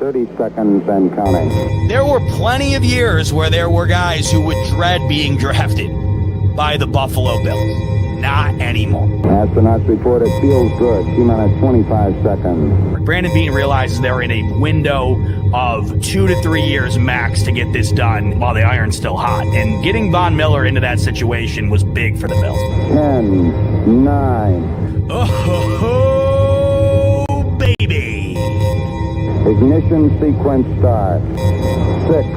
30 seconds and counting. There were plenty of years where there were guys who would dread being drafted by the Buffalo Bills. Not anymore. Astronauts report it feels good. T-minus 25 seconds. Brandon Beane realizes they're in a window of 2 to 3 years max to get this done while the iron's still hot. And getting Von Miller into that situation was big for the Bills. 10, 9. Oh, baby. Ignition sequence start. 6,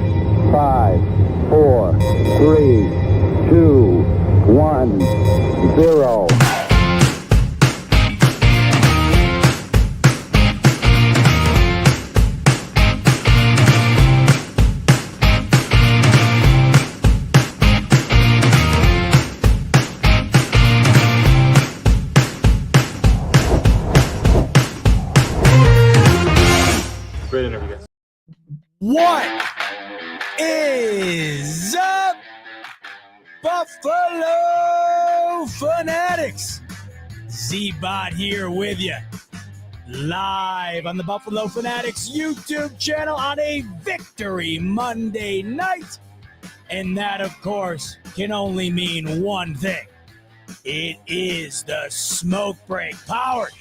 5, 4, 3, 2, 1, 0. Great interview, guys. What is up, Buffalo Fanatics? Z-Bot here with you, live on the Buffalo Fanatics YouTube channel on a Victory Monday night. And that, of course, can only mean one thing. It is the smoke break powered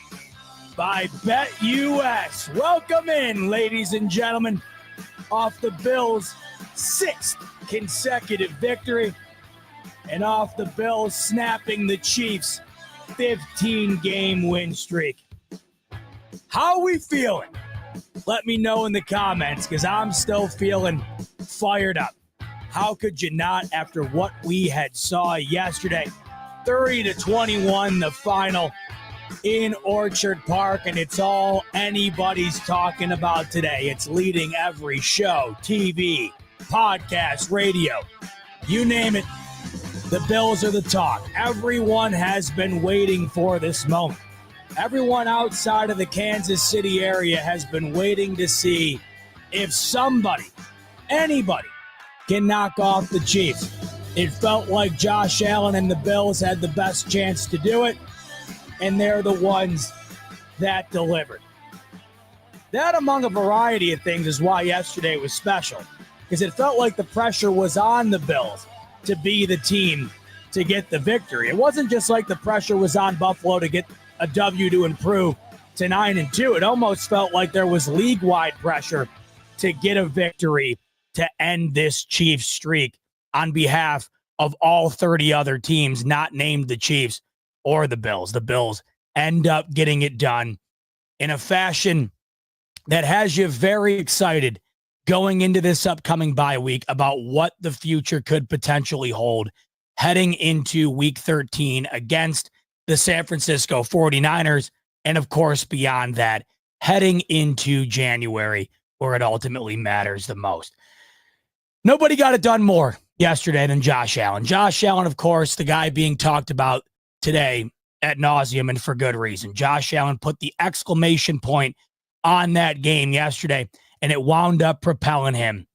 by BetUS. Welcome in, ladies and gentlemen, off the Bills' 6th consecutive victory and off the Bills snapping the Chiefs' 15-game win streak. How we feeling? Let me know in the comments, because I'm still feeling fired up. How could you not after what we had saw yesterday? 30-21, the final in Orchard Park, and it's all anybody's talking about today. It's leading every show, TV, podcast, radio, you name it. The Bills are the talk. Everyone has been waiting for this moment. Everyone outside of the Kansas City area has been waiting to see if somebody, anybody, can knock off the Chiefs. It felt like Josh Allen and the Bills had the best chance to do it, and they're the ones that delivered. That, among a variety of things, is why yesterday was special, because it felt like the pressure was on the Bills to be the team to get the victory. It wasn't just like the pressure was on Buffalo to get a W to improve to 9-2. It almost felt like there was league-wide pressure to get a victory to end this Chiefs streak on behalf of all 30 other teams not named the Chiefs or the Bills. The Bills end up getting it done in a fashion that has you very excited going into this upcoming bye week about what the future could potentially hold heading into week 13 against the San Francisco 49ers. And of course, beyond that, heading into January, where it ultimately matters the most. Nobody got it done more yesterday than Josh Allen. Josh Allen, of course, the guy being talked about today ad nauseum, and for good reason. Josh Allen put the exclamation point on that game yesterday, and it wound up propelling him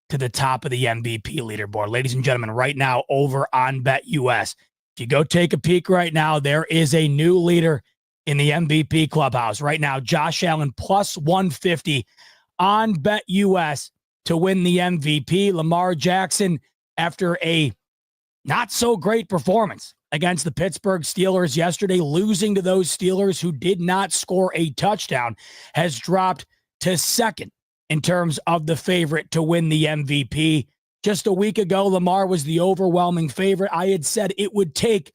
to the top of the MVP leaderboard. Ladies and gentlemen, right now over on BetUS, if you go take a peek right now, there is a new leader in the MVP clubhouse. Right now, Josh Allen plus 150 on BetUS to win the MVP. Lamar Jackson, after a not so great performance against the Pittsburgh Steelers yesterday, losing to those Steelers who did not score a touchdown, has dropped to second in terms of the favorite to win the MVP. Just a week ago, Lamar was the overwhelming favorite. I had said it would take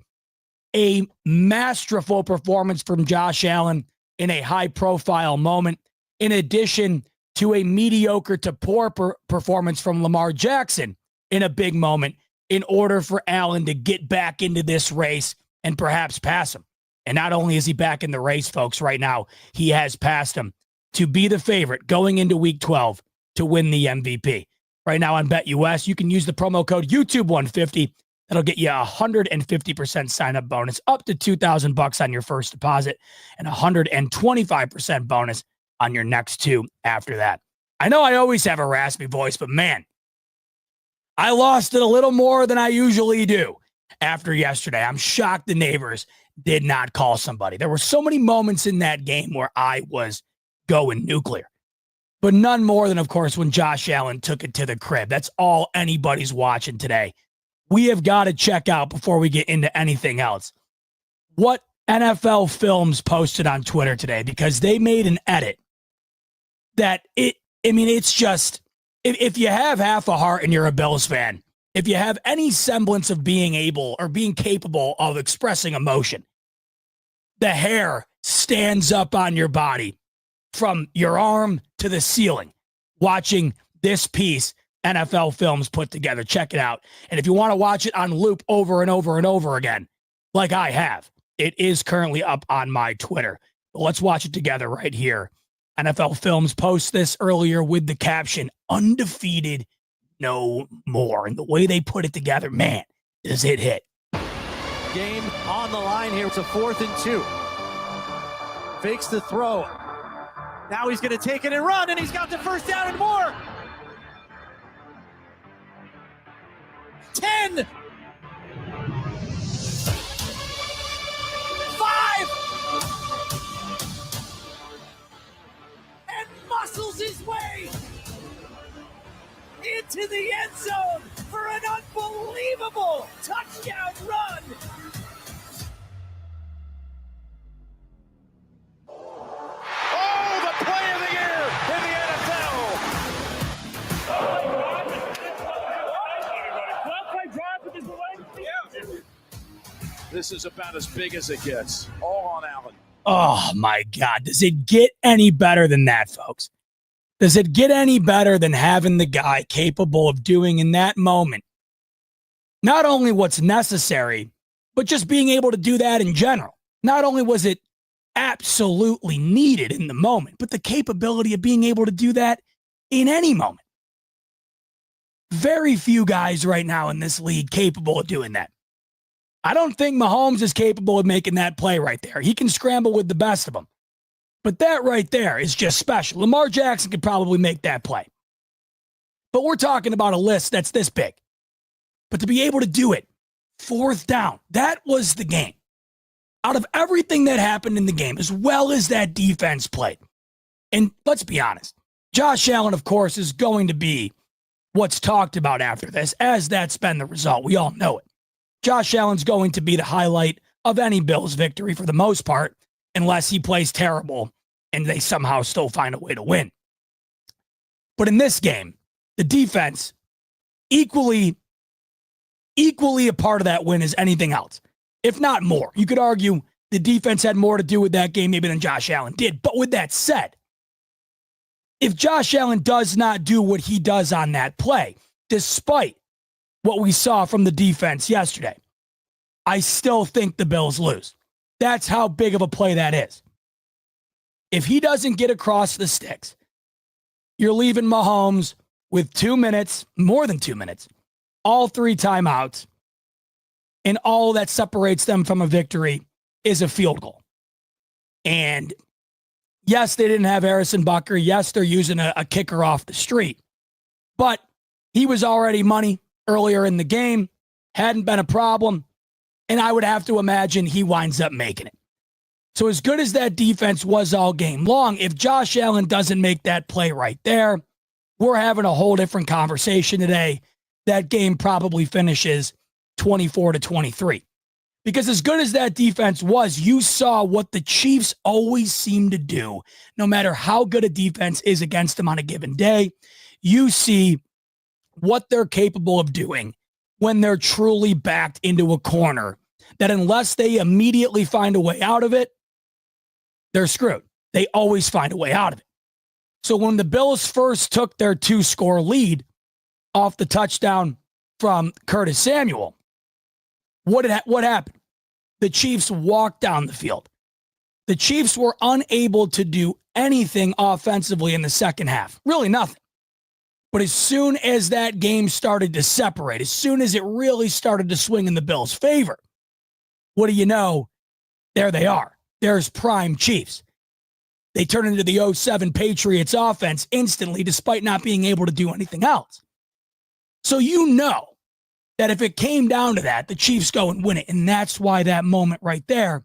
a masterful performance from Josh Allen in a high-profile moment, in addition to a mediocre to poor performance from Lamar Jackson in a big moment, in order for Allen to get back into this race and perhaps pass him. And not only is he back in the race, folks, right now, he has passed him to be the favorite going into week 12 to win the MVP. Right now on BetUS, you can use the promo code YouTube150. That'll get you a 150% sign-up bonus, up to $2,000 on your first deposit, and 125% bonus on your next two after that. I know I always have a raspy voice, but man, I lost it a little more than I usually do after yesterday. I'm shocked the neighbors did not call somebody. There were so many moments in that game where I was going nuclear. but none more than, of course, when Josh Allen took it to the crib. That's all anybody's watching today. We have got to check out, before we get into anything else, what NFL Films posted on Twitter today, because they made an edit that it's just, if you have half a heart and you're a Bills fan, if you have any semblance of being able or being capable of expressing emotion, the hair stands up on your body from your arm to the ceiling watching this piece NFL Films put together. Check it out. And if you want to watch it on loop over and over and over again, like I have, it is currently up on my Twitter. But let's watch it together right here. NFL Films post this earlier with the caption, "Undefeated no more." And the way they put it together, man, does it hit. Game on the line here. It's a 4th and 2. Fakes the throw. Now he's going to take it and run, and he's got the first down and more. 10. 5. And muscles his way into the end zone for an unbelievable touchdown run. Oh, the play of the year in the NFL. This is about as big as it gets. All on Allen. Oh, my God. Does it get any better than that, folks? Does it get any better than having the guy capable of doing in that moment not only what's necessary, but just being able to do that in general? Not only was it absolutely needed in the moment, but the capability of being able to do that in any moment. Very few guys right now in this league capable of doing that. I don't think Mahomes is capable of making that play right there. He can scramble with the best of them. But that right there is just special. Lamar Jackson could probably make that play. But we're talking about a list that's this big. But to be able to do it, 4th down, that was the game. Out of everything that happened in the game, as well as that defense played. And let's be honest, Josh Allen, of course, is going to be what's talked about after this, as that's been the result. We all know it. Josh Allen's going to be the highlight of any Bills victory for the most part, unless he plays terrible and they somehow still find a way to win. But in this game, the defense, equally a part of that win as anything else, if not more. You could argue the defense had more to do with that game maybe than Josh Allen did. But with that said, if Josh Allen does not do what he does on that play, despite what we saw from the defense yesterday, I still think the Bills lose. That's how big of a play that is. If he doesn't get across the sticks, you're leaving Mahomes with 2 minutes, more than 2 minutes, all 3 timeouts, and all that separates them from a victory is a field goal. And yes, they didn't have Harrison Butker. Yes, they're using a kicker off the street. But he was already money earlier in the game, hadn't been a problem, and I would have to imagine he winds up making it. So as good as that defense was all game long, if Josh Allen doesn't make that play right there, we're having a whole different conversation today. That game probably finishes 24-23. Because as good as that defense was, you saw what the Chiefs always seem to do, no matter how good a defense is against them on a given day. You see what they're capable of doing when they're truly backed into a corner, that unless they immediately find a way out of it, they're screwed. They always find a way out of it. So when the Bills first took their 2-score lead off the touchdown from Curtis Samuel, what happened? The Chiefs walked down the field. The Chiefs were unable to do anything offensively in the second half. Really nothing. But as soon as that game started to separate, as soon as it really started to swing in the Bills' favor, what do you know? There they are. There's prime Chiefs. They turn into the 07 Patriots offense instantly, despite not being able to do anything else. So you know that if it came down to that, the Chiefs go and win it. And that's why that moment right there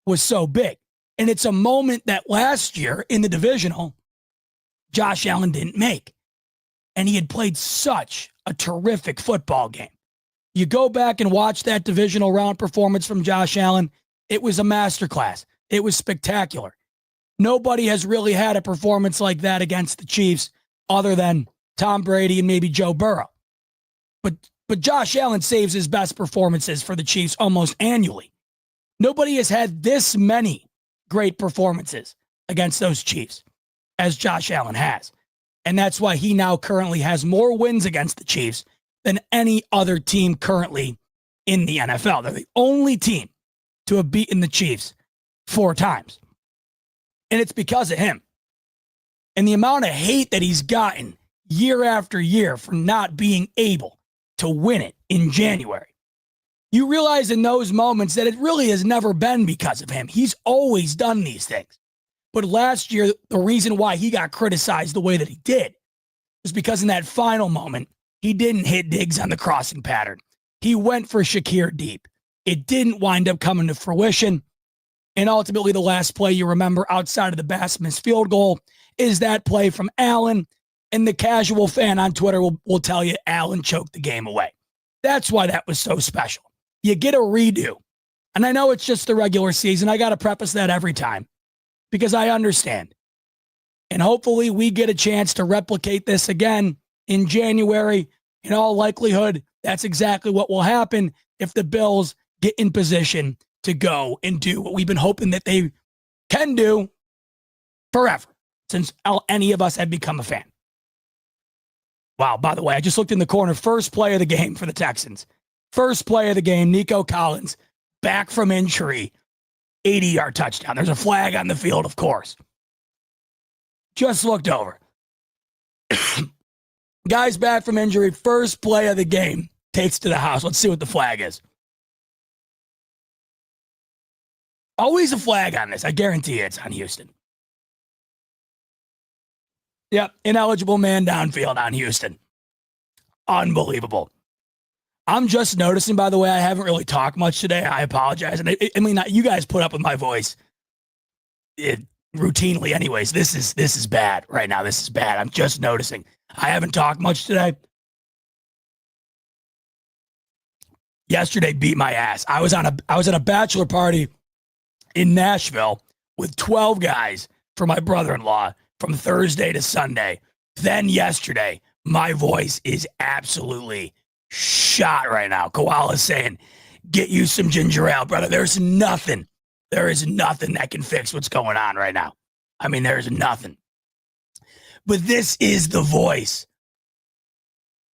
was so big. And it's a moment that last year in the divisional, Josh Allen didn't make. And he had played such a terrific football game. You go back and watch that divisional round performance from Josh Allen, it was a masterclass. It was spectacular. Nobody has really had a performance like that against the Chiefs other than Tom Brady and maybe Joe Burrow. But Josh Allen saves his best performances for the Chiefs almost annually. Nobody has had this many great performances against those Chiefs as Josh Allen has. And that's why he now currently has more wins against the Chiefs than any other team currently in the NFL. They're the only team to have beaten the Chiefs 4 times. And it's because of him. And the amount of hate that he's gotten year after year for not being able to win it in January. You realize in those moments that it really has never been because of him. He's always done these things. But last year, the reason why he got criticized the way that he did was because in that final moment, he didn't hit Diggs on the crossing pattern. He went for Shakir deep. It didn't wind up coming to fruition. And ultimately, the last play you remember outside of the Bass missed field goal is that play from Allen. And the casual fan on Twitter will tell you Allen choked the game away. That's why that was so special. You get a redo. And I know it's just the regular season. I got to preface that every time because I understand. And hopefully we get a chance to replicate this again in January. In all likelihood, that's exactly what will happen if the Bills get in position to go and do what we've been hoping that they can do forever since any of us have become a fan. Wow, by the way, I just looked in the corner. First play of the game for the Texans. First play of the game, Nico Collins, back from injury, 80-yard touchdown. There's a flag on the field, of course. Just looked over. Guy's back from injury, first play of the game, takes to the house. Let's see what the flag is. Always a flag on this. I guarantee you it's on Houston. Yep, ineligible man downfield on Houston. Unbelievable. I'm just noticing, by the way, I haven't really talked much today. I apologize. And I mean, you guys put up with my voice routinely anyways. This is bad right now. This is bad. I'm just noticing. I haven't talked much today. Yesterday beat my ass. I was at a bachelor party in Nashville with 12 guys for my brother-in-law from Thursday to Sunday. Then yesterday, my voice is absolutely shot right now. Koala's saying, get you some ginger ale, brother. There is nothing that can fix what's going on right now. I mean, there's nothing. But this is the voice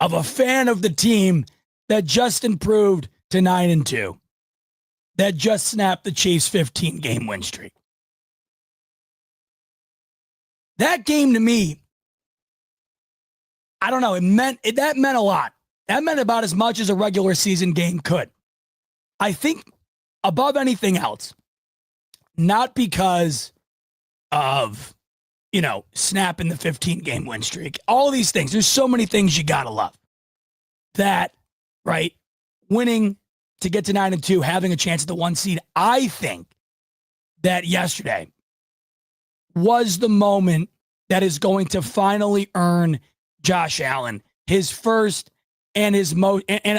of a fan of the team that just improved to 9-2, that just snapped the Chiefs' 15-game win streak. That game to me, I don't know, that meant a lot. That meant about as much as a regular season game could. I think above anything else, not because of, snapping the 15-game win streak, all these things. There's so many things you got to love. That, right, winning to get to 9-2, having a chance at the 1 seed, I think that yesterday was the moment that is going to finally earn Josh Allen his first and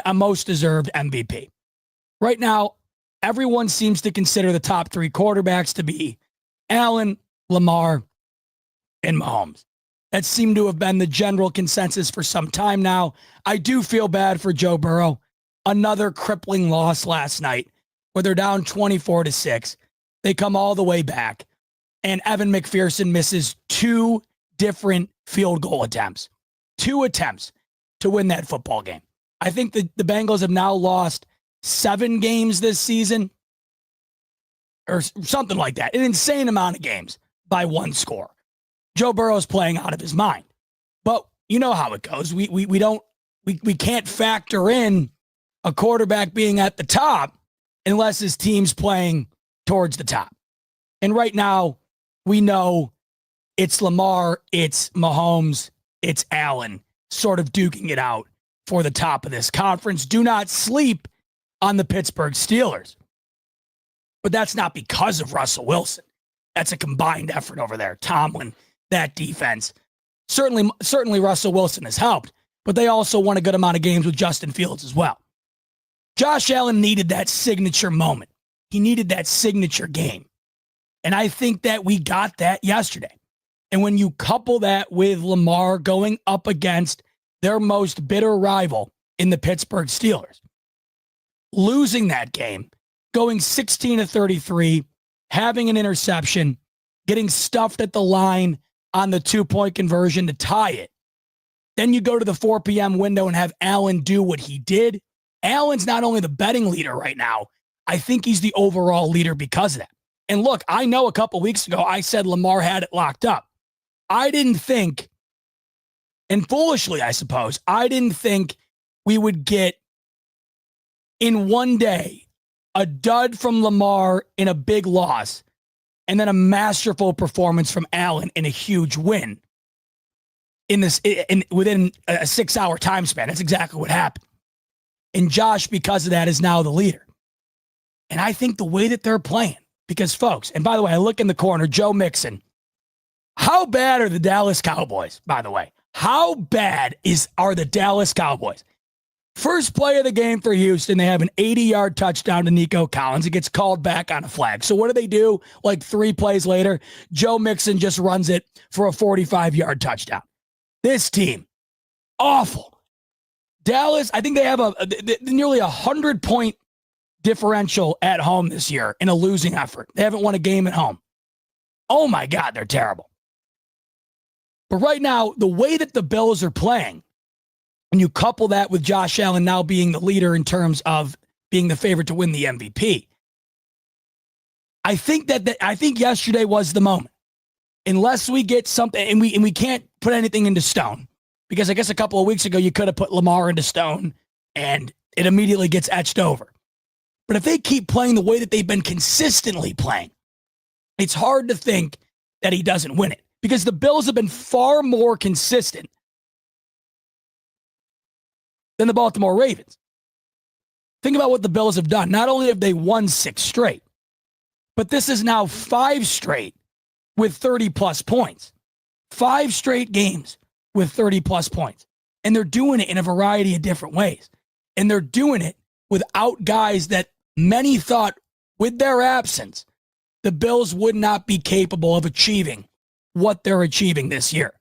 a most deserved MVP. Right now, everyone seems to consider the top 3 quarterbacks to be Allen, Lamar, and Mahomes. That seemed to have been the general consensus for some time now. I do feel bad for Joe Burrow. Another crippling loss last night where they're down 24-6. They come all the way back, and Evan McPherson misses 2 different field goal attempts. 2 attempts to win that football game. I think the Bengals have now lost 7 games this season or something like that. An insane amount of games by 1 score. Joe Burrow's playing out of his mind. But you know how it goes. We can't factor in a quarterback being at the top unless his team's playing towards the top. And right now, we know it's Lamar, it's Mahomes, it's Allen sort of duking it out for the top of this conference. Do not sleep on the Pittsburgh Steelers. But that's not because of Russell Wilson. That's a combined effort over there. Tomlin, that defense. Certainly Russell Wilson has helped, but they also won a good amount of games with Justin Fields as well. Josh Allen needed that signature moment. He needed that signature game. And I think that we got that yesterday. And when you couple that with Lamar going up against their most bitter rival in the Pittsburgh Steelers, losing that game, going 16-33, having an interception, getting stuffed at the line on the 2-point conversion to tie it. Then you go to the 4 p.m. window and have Allen do what he did. Allen's not only the betting leader right now, I think he's the overall leader because of that. And look, I know a couple weeks ago I said Lamar had it locked up. I didn't think, and foolishly I suppose, I didn't think we would get in one day a dud from Lamar in a big loss and then a masterful performance from Allen in a huge win within a 6-hour time span. That's exactly what happened. And Josh, because of that, is now the leader. And I think the way that they're playing, because folks, and by the way, I look in the corner, Joe Mixon. How bad are the Dallas Cowboys, by the way? How bad are the Dallas Cowboys? First play of the game for Houston, they have an 80-yard touchdown to Nico Collins. It gets called back on a flag. So what do? Like 3 plays later, Joe Mixon just runs it for a 45-yard touchdown. This team, awful. Dallas, I think they have nearly 100-point differential at home this year in a losing effort. They haven't won a game at home. Oh, my God, they're terrible. But right now, the way that the Bills are playing, and you couple that with Josh Allen now being the leader in terms of being the favorite to win the MVP, I think I think yesterday was the moment. Unless we get something, and we can't put anything into stone, because I guess a couple of weeks ago you could have put Lamar into stone, and it immediately gets etched over. But if they keep playing the way that they've been consistently playing, it's hard to think that he doesn't win it, because the Bills have been far more consistent than the Baltimore Ravens. Think about what the Bills have done. Not only have they won 6 straight, but this is now 5 straight with 30-plus points. 5 straight games with 30-plus points. And they're doing it in a variety of different ways. And they're doing it without guys that many thought, with their absence, the Bills would not be capable of achieving what they're achieving this year.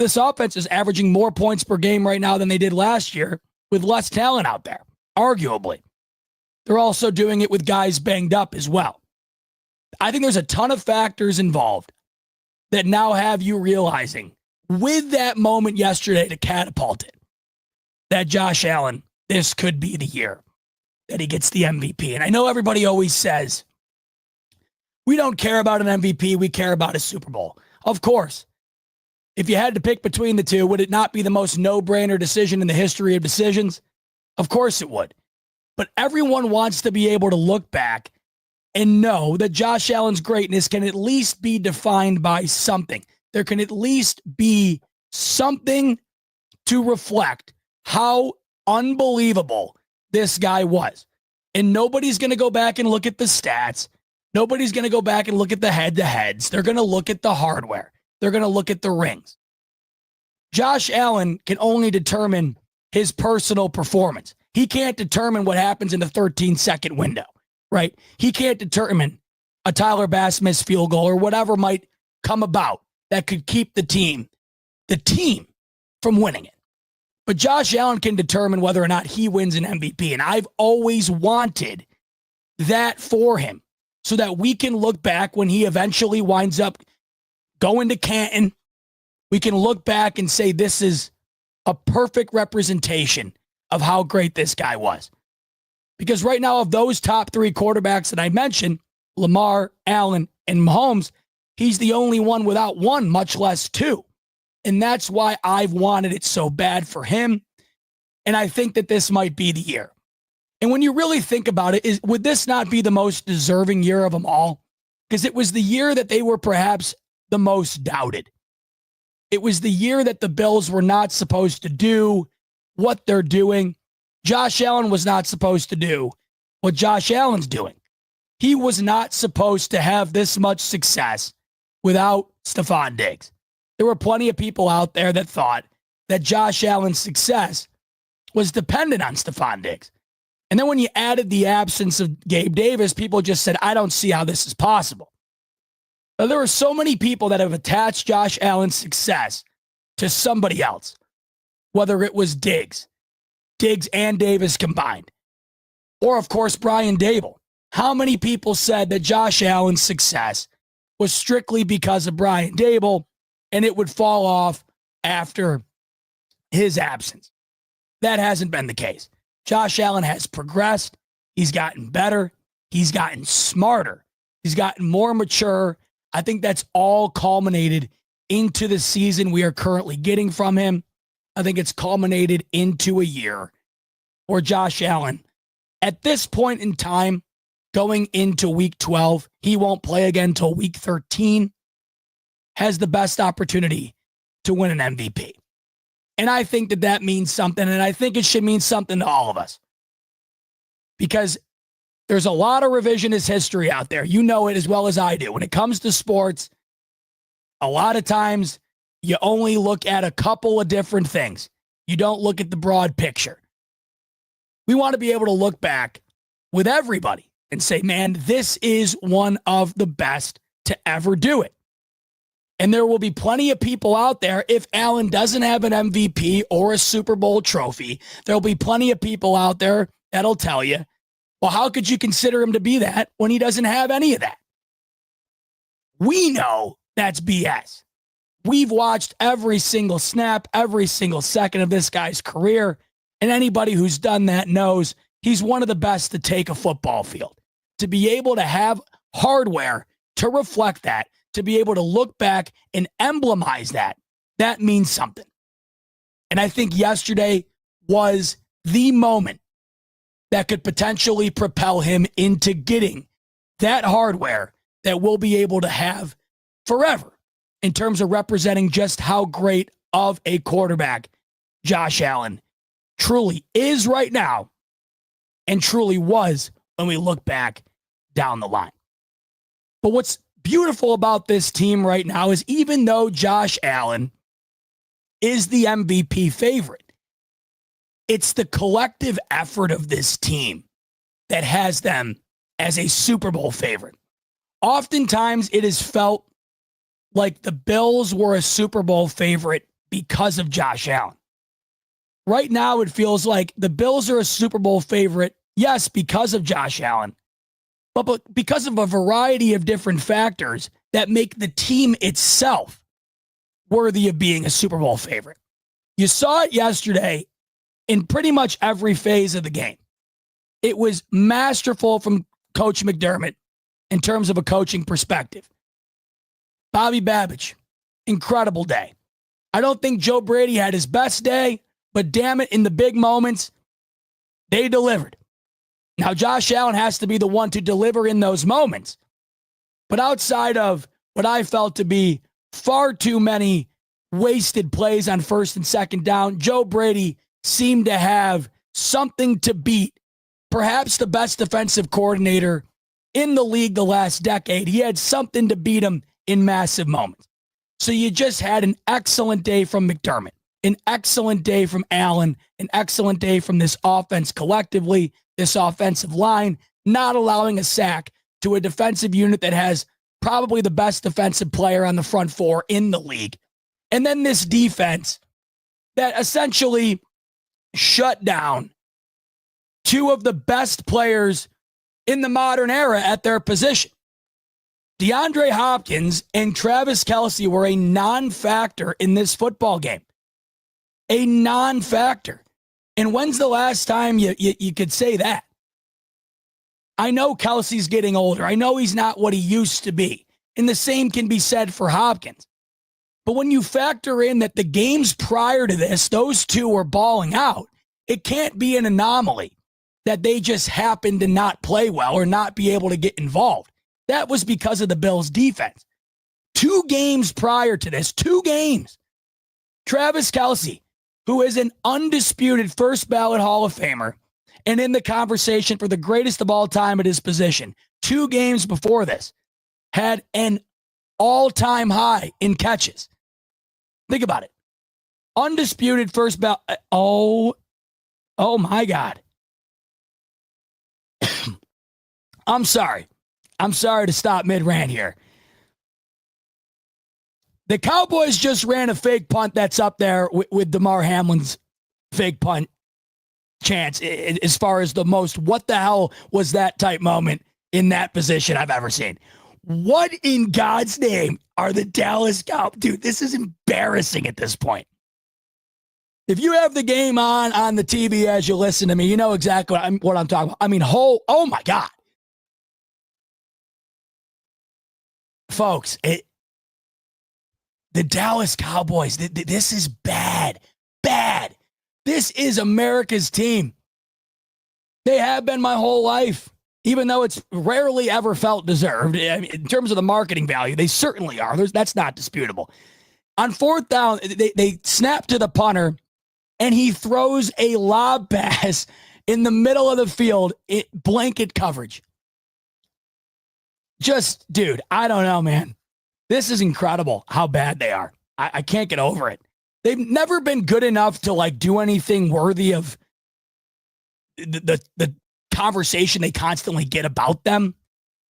This offense is averaging more points per game right now than they did last year with less talent out there, arguably. They're also doing it with guys banged up as well. I think there's a ton of factors involved that now have you realizing, with that moment yesterday to catapult it, that Josh Allen, this could be the year that he gets the MVP. And I know everybody always says, we don't care about an MVP, we care about a Super Bowl. Of course. If you had to pick between the two, would it not be the most no-brainer decision in the history of decisions? Of course it would. But everyone wants to be able to look back and know that Josh Allen's greatness can at least be defined by something. There can at least be something to reflect how unbelievable this guy was. And nobody's going to go back and look at the stats. Nobody's going to go back and look at the head-to-heads. They're going to look at the hardware. They're going to look at the rings. Josh Allen can only determine his personal performance. He can't determine what happens in the 13-second window, right? He can't determine a Tyler Bass missed field goal or whatever might come about that could keep the team from winning it. But Josh Allen can determine whether or not he wins an MVP. And I've always wanted that for him so that we can look back when he eventually winds up going to Canton. We can look back and say this is a perfect representation of how great this guy was. Because right now, of those top 3 quarterbacks that I mentioned, Lamar, Allen, and Mahomes, he's the only one without 1, much less 2. And that's why I've wanted it so bad for him. And I think that this might be the year. And when you really think about it, would this not be the most deserving year of them all? Because it was the year that they were perhaps the most doubted. It was the year that the Bills were not supposed to do what they're doing. Josh Allen was not supposed to do what Josh Allen's doing. He was not supposed to have this much success without Stephon Diggs. there were plenty of people out there that thought that Josh Allen's success was dependent on Stephon Diggs. And then when you added the absence of Gabe Davis, people just said, I don't see how this is possible. But there were so many people that have attached Josh Allen's success to somebody else, whether it was Diggs and Davis combined, or, of course, Brian Dable. How many people said that Josh Allen's success was strictly because of Brian Dable and it would fall off after his absence? That hasn't been the case. Josh Allen has progressed. He's gotten better. He's gotten smarter. He's gotten more mature. I think that's all culminated into the season we are currently getting from him. I think it's culminated into a year where Josh Allen, at this point in time, going into week 12, he won't play again until week 13, has the best opportunity to win an MVP. And I think that that means something, and I think it should mean something to all of us. Because there's a lot of revisionist history out there. You know it as well as I do. When it comes to sports, a lot of times you only look at a couple of different things. You don't look at the broad picture. We want to be able to look back with everybody and say, man, this is one of the best to ever do it. And there will be plenty of people out there, if Allen doesn't have an MVP or a Super Bowl trophy, there'll be plenty of people out there that'll tell you, well, how could you consider him to be that when he doesn't have any of that? We know that's BS. We've watched every single snap, every single second of this guy's career, and anybody who's done that knows he's one of the best to take a football field. To be able to have hardware to reflect that, to be able to look back and emblemize that, that means something. And I think yesterday was the moment that could potentially propel him into getting that hardware that we'll be able to have forever in terms of representing just how great of a quarterback Josh Allen truly is right now and truly was when we look back down the line. But what's beautiful about this team right now is even though Josh Allen is the MVP favorite, it's the collective effort of this team that has them as a Super Bowl favorite. Oftentimes it is felt like the Bills were a Super Bowl favorite because of Josh Allen. Right now it feels like the Bills are a Super Bowl favorite, yes, because of Josh Allen, but because of a variety of different factors that make the team itself worthy of being a Super Bowl favorite. You saw it yesterday in pretty much every phase of the game. It was masterful from Coach McDermott in terms of a coaching perspective. Bobby Babbage, incredible day. I don't think Joe Brady had his best day, but damn it, in the big moments, they delivered. Now, Josh Allen has to be the one to deliver in those moments. But outside of what I felt to be far too many wasted plays on first and second down, Joe Brady seemed to have something to beat perhaps the best defensive coordinator in the league the last decade. He had something to beat him in massive moments. So you just had an excellent day from McDermott, an excellent day from Allen, an excellent day from this offense collectively, this offensive line, not allowing a sack to a defensive unit that has probably the best defensive player on the front four in the league. And then this defense that essentially shut down two of the best players in the modern era at their position. DeAndre Hopkins and Travis Kelce were a non-factor in this football game. A non-factor. And when's the last time you could say that? I know Kelce's getting older. I know he's not what he used to be. And the same can be said for Hopkins. But when you factor in that the games prior to this, those two were balling out, it can't be an anomaly that they just happened to not play well or not be able to get involved. That was because of the Bills' defense. 2 games prior to this, 2 games, Travis Kelce, who is an undisputed first ballot Hall of Famer and in the conversation for the greatest of all time at his position, 2 games before this, had an all-time high in catches. Think about it. Undisputed first ballot. Oh my God. I'm sorry. I'm sorry to stop mid-rant here. The Cowboys just ran a fake punt that's up there with DeMar Hamlin's fake punt chance as far as the most what the hell was that type moment in that position I've ever seen. What in God's name are the Dallas Cowboys? Dude, this is embarrassing at this point. If you have the game on the TV as you listen to me, you know exactly what I'm talking about. I mean, oh my God. Folks, the Dallas Cowboys, this is bad. Bad. This is America's team. They have been my whole life, even though it's rarely ever felt deserved. I mean, in terms of the marketing value, they certainly are. That's not disputable. On fourth down, they snap to the punter, and he throws a lob pass in the middle of the field, blanket coverage. Just, dude, I don't know, man. This is incredible how bad they are. I can't get over it. They've never been good enough to like do anything worthy of the conversation they constantly get about them.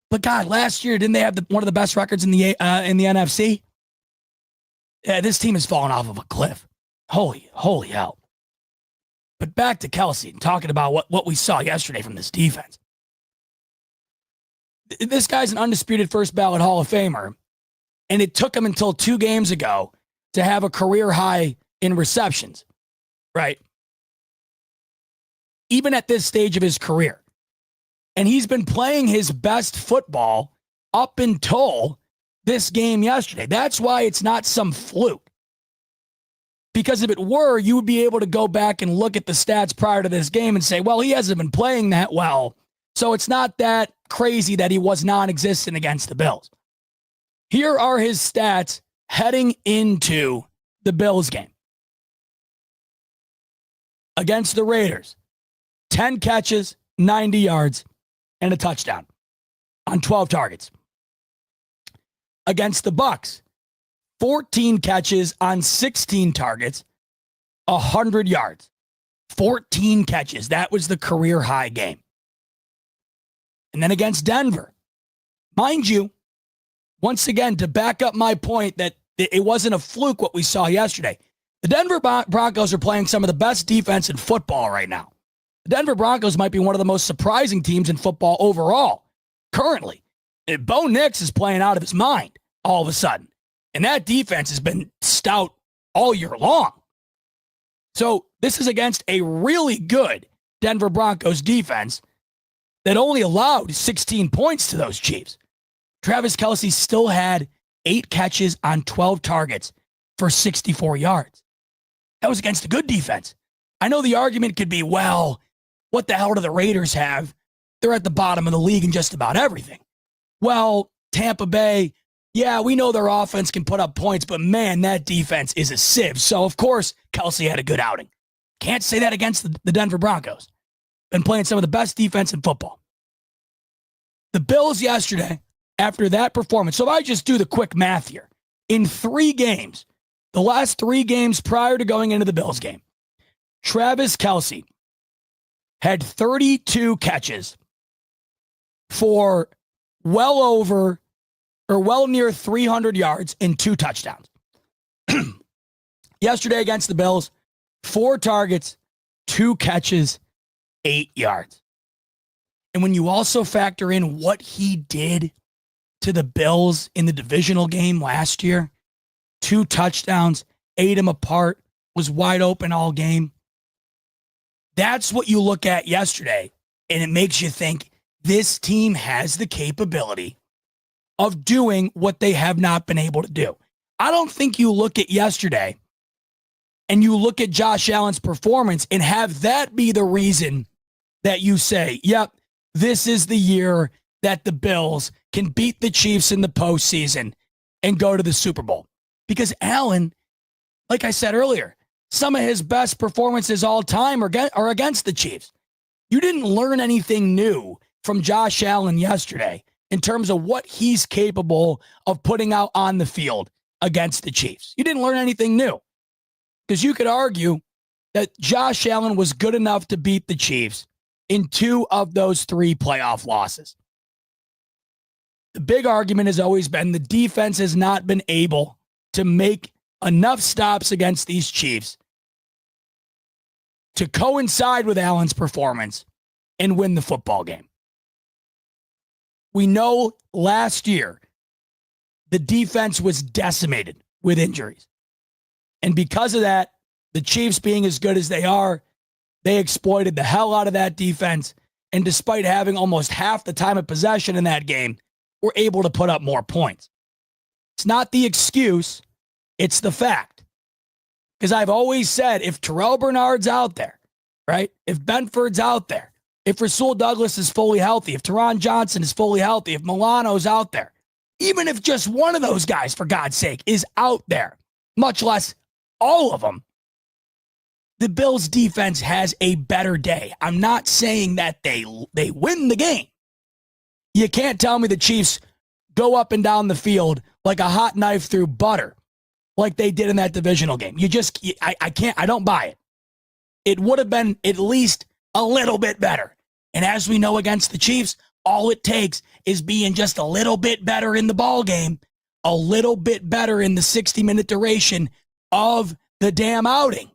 But God, last year, didn't they have one of the best records in the NFC? Yeah, this team has fallen off of a cliff. Holy hell. But back to Kelsey, talking about what we saw yesterday from this defense. This guy's an undisputed first ballot Hall of Famer, and it took him until 2 games ago to have a career high in receptions, right? Even at this stage of his career. And he's been playing his best football up until this game yesterday. That's why it's not some fluke. Because if it were, you would be able to go back and look at the stats prior to this game and say, well, he hasn't been playing that well. So it's not that crazy that he was non-existent against the Bills. Here are his stats heading into the Bills game. Against the Raiders, 10 catches, 90 yards, and a touchdown on 12 targets. Against the Bucs, 14 catches on 16 targets, 100 yards. 14 catches. That was the career high game. And then against Denver, mind you, once again, to back up my point that it wasn't a fluke what we saw yesterday. The Denver Broncos are playing some of the best defense in football right now. The Denver Broncos might be one of the most surprising teams in football overall, currently. Bo Nix is playing out of his mind all of a sudden. And that defense has been stout all year long. So this is against a really good Denver Broncos defense that only allowed 16 points to those Chiefs. Travis Kelce still had 8 catches on 12 targets for 64 yards. That was against a good defense. I know the argument could be, well, what the hell do the Raiders have? They're at the bottom of the league in just about everything. Well, Tampa Bay, yeah, we know their offense can put up points, but man, that defense is a sieve. So, of course, Kelce had a good outing. Can't say that against the Denver Broncos. Been playing some of the best defense in football. The Bills yesterday, after that performance, so if I just do the quick math here, in 3 games, the last 3 games prior to going into the Bills game, Travis Kelce had 32 catches for well near 300 yards and 2 touchdowns. Yesterday against the Bills, 4 targets, 2 catches, 8 yards. And when you also factor in what he did to the Bills in the divisional game last year, 2 touchdowns, ate him apart, was wide open all game. That's what you look at yesterday, and it makes you think this team has the capability of doing what they have not been able to do. I don't think you look at yesterday and you look at Josh Allen's performance and have that be the reason that you say, yep, this is the year that the Bills can beat the Chiefs in the postseason and go to the Super Bowl. Because Allen, like I said earlier, some of his best performances all time are against the Chiefs. You didn't learn anything new from Josh Allen yesterday in terms of what he's capable of putting out on the field against the Chiefs. You didn't learn anything new because you could argue that Josh Allen was good enough to beat the Chiefs in 2 of those 3 playoff losses. The big argument has always been the defense has not been able to make enough stops against these Chiefs to coincide with Allen's performance and win the football game. We know last year the defense was decimated with injuries. And because of that, the Chiefs being as good as they are, they exploited the hell out of that defense. And despite having almost half the time of possession in that game, were able to put up more points. It's not the excuse, it's the fact. Because I've always said, if Terrell Bernard's out there, right? If Benford's out there, if Rasul Douglas is fully healthy, if Teron Johnson is fully healthy, if Milano's out there, even if just one of those guys, for God's sake, is out there, much less all of them, the Bills defense has a better day. I'm not saying that they win the game. You can't tell me the Chiefs go up and down the field like a hot knife through butter like they did in that divisional game. I don't buy it. It would have been at least a little bit better. And as we know against the Chiefs, all it takes is being just a little bit better in the ball game, a little bit better in the 60-minute duration of the damn outing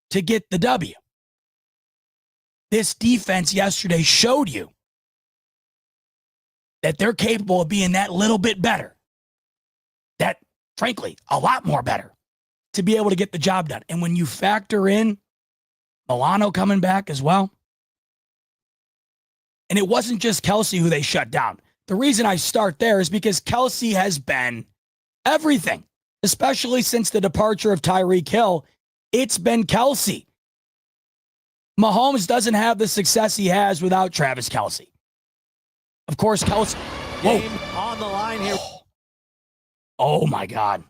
to get the W. This defense yesterday showed you that they're capable of being that little bit better. That, frankly, a lot more better to be able to get the job done. And when you factor in Milano coming back as well, and it wasn't just Kelsey who they shut down. The reason I start there is because Kelsey has been everything, especially since the departure of Tyreek Hill. It's been Kelsey. Mahomes doesn't have the success he has without Travis Kelsey. Of course, Kelsey. Game on the line here. Oh my God.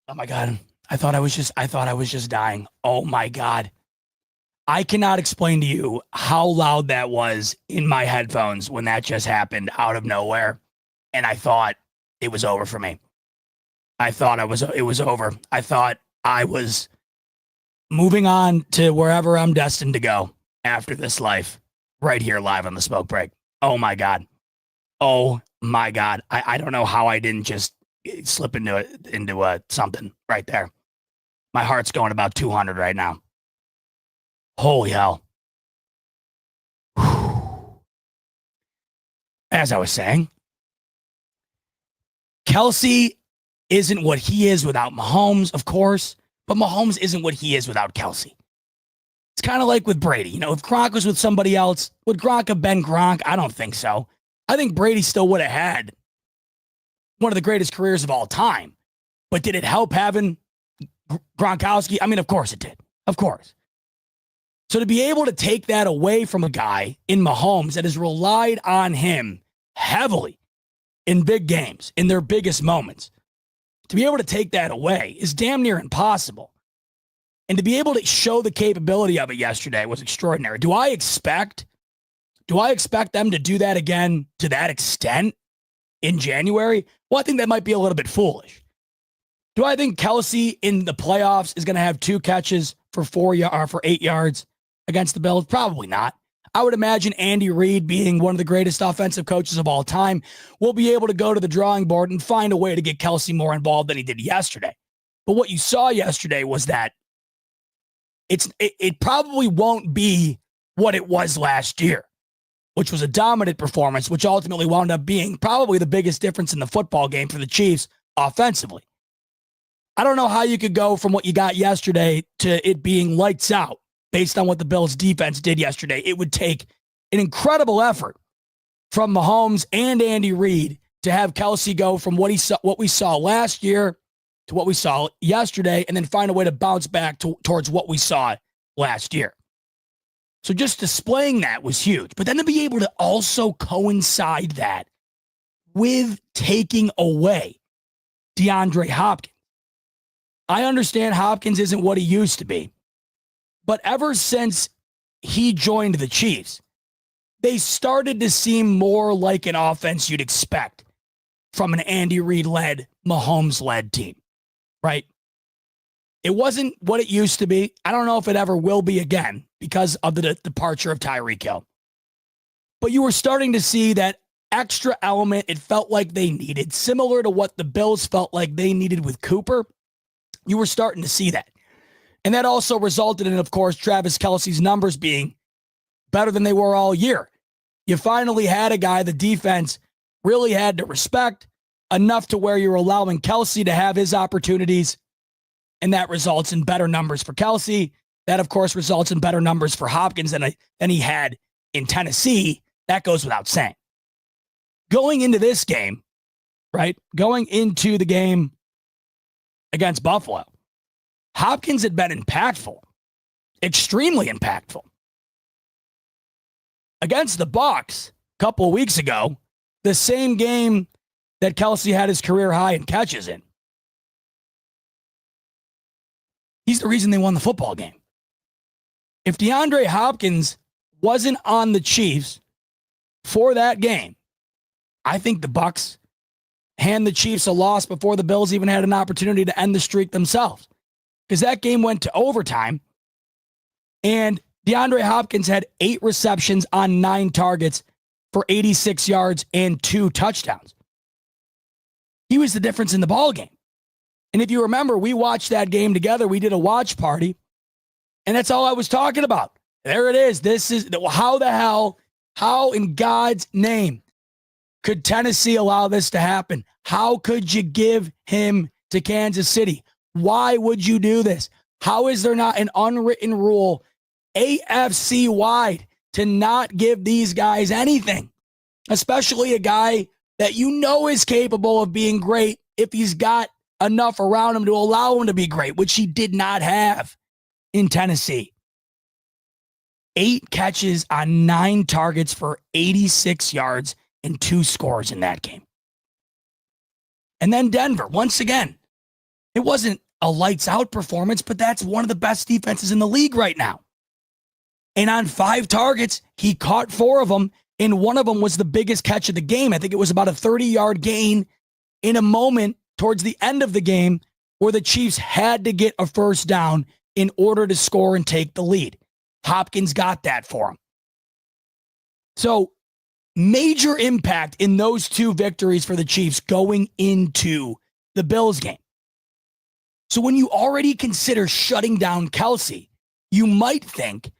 Oh my God. I thought I was just dying. Oh my God. I cannot explain to you how loud that was in my headphones when that just happened out of nowhere. And I thought it was over for me. I thought it was over. I thought I was moving on to wherever I'm destined to go after this life, right here live on the Smoke Break. Oh my God. Oh my God. I don't know how I didn't just slip into something right there. My heart's going about 200 right now. Holy hell. As I was saying, Kelsey isn't what he is without Mahomes, of course, but Mahomes isn't what he is without Kelsey. It's kind of like with Brady. You know, if Gronk was with somebody else, would Gronk have been Gronk? I don't think so. I think Brady still would have had one of the greatest careers of all time. But did it help having Gronkowski? I mean, of course it did. Of course. So to be able to take that away from a guy in Mahomes that has relied on him heavily in big games, in their biggest moments, to be able to take that away is damn near impossible. And to be able to show the capability of it yesterday was extraordinary. Do I expect them to do that again to that extent in January? Well, I think that might be a little bit foolish. Do I think Kelsey in the playoffs is going to have 2 catches for 8 yards against the Bills? Probably not. I would imagine Andy Reid, being one of the greatest offensive coaches of all time, will be able to go to the drawing board and find a way to get Kelsey more involved than he did yesterday. But what you saw yesterday was that it probably won't be what it was last year, which was a dominant performance, which ultimately wound up being probably the biggest difference in the football game for the Chiefs offensively. I don't know how you could go from what you got yesterday to it being lights out based on what the Bills defense did yesterday. It would take an incredible effort from Mahomes and Andy Reid to have Kelsey go from what we saw last year to what we saw yesterday, and then find a way to bounce back towards what we saw last year. So just displaying that was huge. But then to be able to also coincide that with taking away DeAndre Hopkins. I understand Hopkins isn't what he used to be, but ever since he joined the Chiefs, they started to seem more like an offense you'd expect from an Andy Reid-led, Mahomes-led team, right? It wasn't what it used to be. I don't know if it ever will be again because of the departure of Tyreek Hill. But you were starting to see that extra element it felt like they needed, similar to what the Bills felt like they needed with Cooper. You were starting to see that. And that also resulted in, of course, Travis Kelce's numbers being better than they were all year. You finally had a guy the defense really had to respect enough to where you're allowing Kelce to have his opportunities, and that results in better numbers for Kelce. That, of course, results in better numbers for Hopkins than he had in Tennessee. That goes without saying. Going into this game, right, going into the game against Buffalo, Hopkins had been impactful, extremely impactful. Against the Bucs a couple of weeks ago, the same game that Kelce had his career high in catches in. He's the reason they won the football game. If DeAndre Hopkins wasn't on the Chiefs for that game, I think the Bucs hand the Chiefs a loss before the Bills even had an opportunity to end the streak themselves. Because that game went to overtime, and DeAndre Hopkins had 8 receptions on 9 targets for 86 yards and 2 touchdowns. He was the difference in the ball game. And if you remember, we watched that game together. We did a watch party, and that's all I was talking about. There it is. This is how in God's name could Tennessee allow this to happen? How could you give him to Kansas City? Why would you do this? How is there not an unwritten rule AFC wide to not give these guys anything, especially a guy that you know is capable of being great if he's got enough around him to allow him to be great, which he did not have in Tennessee. 8 catches on 9 targets for 86 yards and 2 scores in that game. And then Denver, once again, it wasn't a lights out performance, but that's one of the best defenses in the league right now. And on 5 targets, he caught 4 of them, and one of them was the biggest catch of the game. I think it was about a 30-yard gain in a moment towards the end of the game where the Chiefs had to get a first down in order to score and take the lead. Hopkins got that for him. So, major impact in those 2 victories for the Chiefs going into the Bills game. So when you already consider shutting down Kelce, you might think,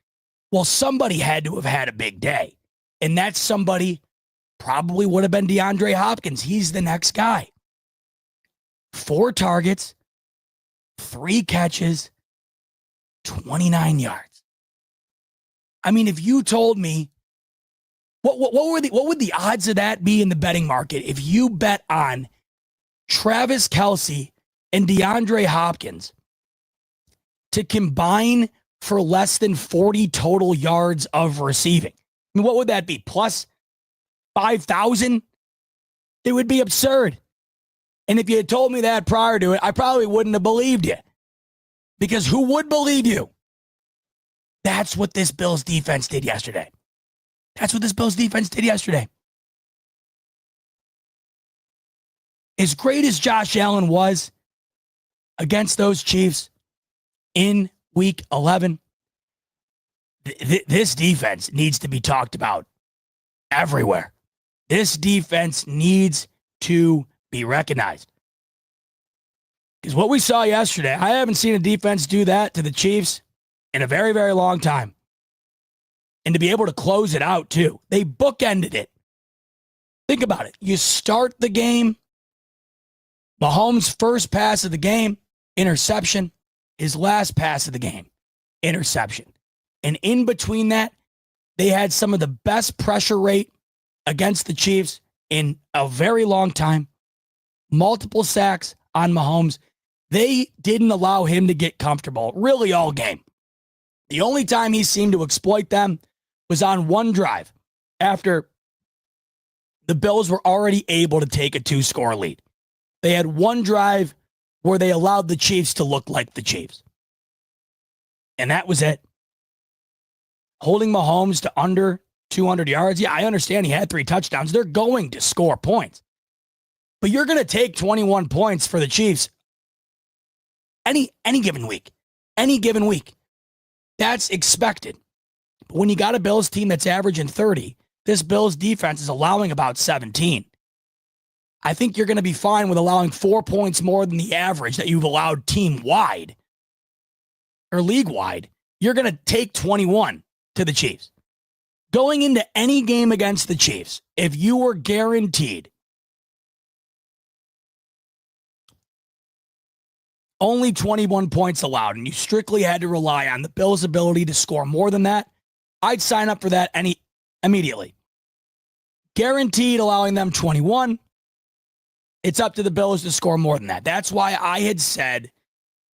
well, somebody had to have had a big day. And that somebody probably would have been DeAndre Hopkins. He's the next guy. 4 targets, 3 catches, 29 yards. I mean, if you told me, what would the odds of that be in the betting market if you bet on Travis Kelce and DeAndre Hopkins to combine for less than 40 total yards of receiving? I mean, what would that be? Plus 5,000? It would be absurd. And if you had told me that prior to it, I probably wouldn't have believed you. Because who would believe you? That's what this Bills defense did yesterday. That's what this Bills defense did yesterday. As great as Josh Allen was against those Chiefs in Week 11, this defense needs to be talked about everywhere. This defense needs to be recognized. Because what we saw yesterday, I haven't seen a defense do that to the Chiefs in a very, very long time. And to be able to close it out, too. They bookended it. Think about it. You start the game, Mahomes' first pass of the game, interception. His last pass of the game, interception. And in between that, they had some of the best pressure rate against the Chiefs in a very long time. Multiple sacks on Mahomes. They didn't allow him to get comfortable really all game. The only time he seemed to exploit them was on one drive after the Bills were already able to take a 2-score lead. They had one drive where they allowed the Chiefs to look like the Chiefs. And that was it. Holding Mahomes to under 200 yards. Yeah, I understand he had 3 touchdowns. They're going to score points. But you're going to take 21 points for the Chiefs any given week. Any given week. That's expected. But when you got a Bills team that's averaging 30, this Bills defense is allowing about 17. I think you're going to be fine with allowing 4 points more than the average that you've allowed team-wide or league-wide. You're going to take 21 to the Chiefs. Going into any game against the Chiefs, if you were guaranteed only 21 points allowed and you strictly had to rely on the Bills' ability to score more than that, I'd sign up for that immediately. Guaranteed allowing them 21. It's up to the Bills to score more than that. That's why I had said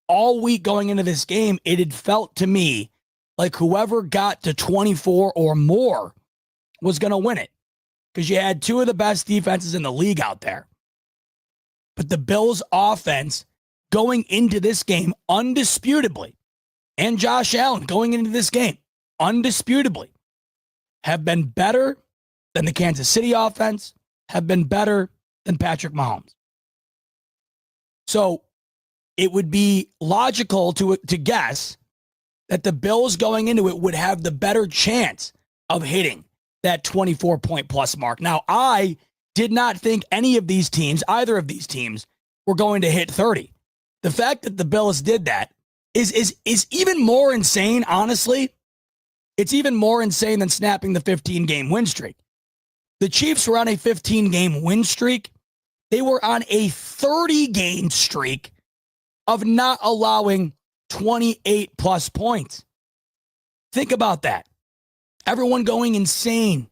all week going into this game, it had felt to me like whoever got to 24 or more was going to win it, because you had 2 of the best defenses in the league out there. But the Bills' offense going into this game undisputably, and Josh Allen going into this game undisputably, have been better than the Kansas City offense, have been better than Patrick Mahomes. So it would be logical to guess that the Bills going into it would have the better chance of hitting that 24-point plus mark. Now, I did not think any of these teams, either of these teams, were going to hit 30. The fact that the Bills did that is even more insane, honestly. It's even more insane than snapping the 15-game win streak. The Chiefs were on a 15-game win streak. They were on a 30-game streak of not allowing 28-plus points. Think about that. Everyone going insane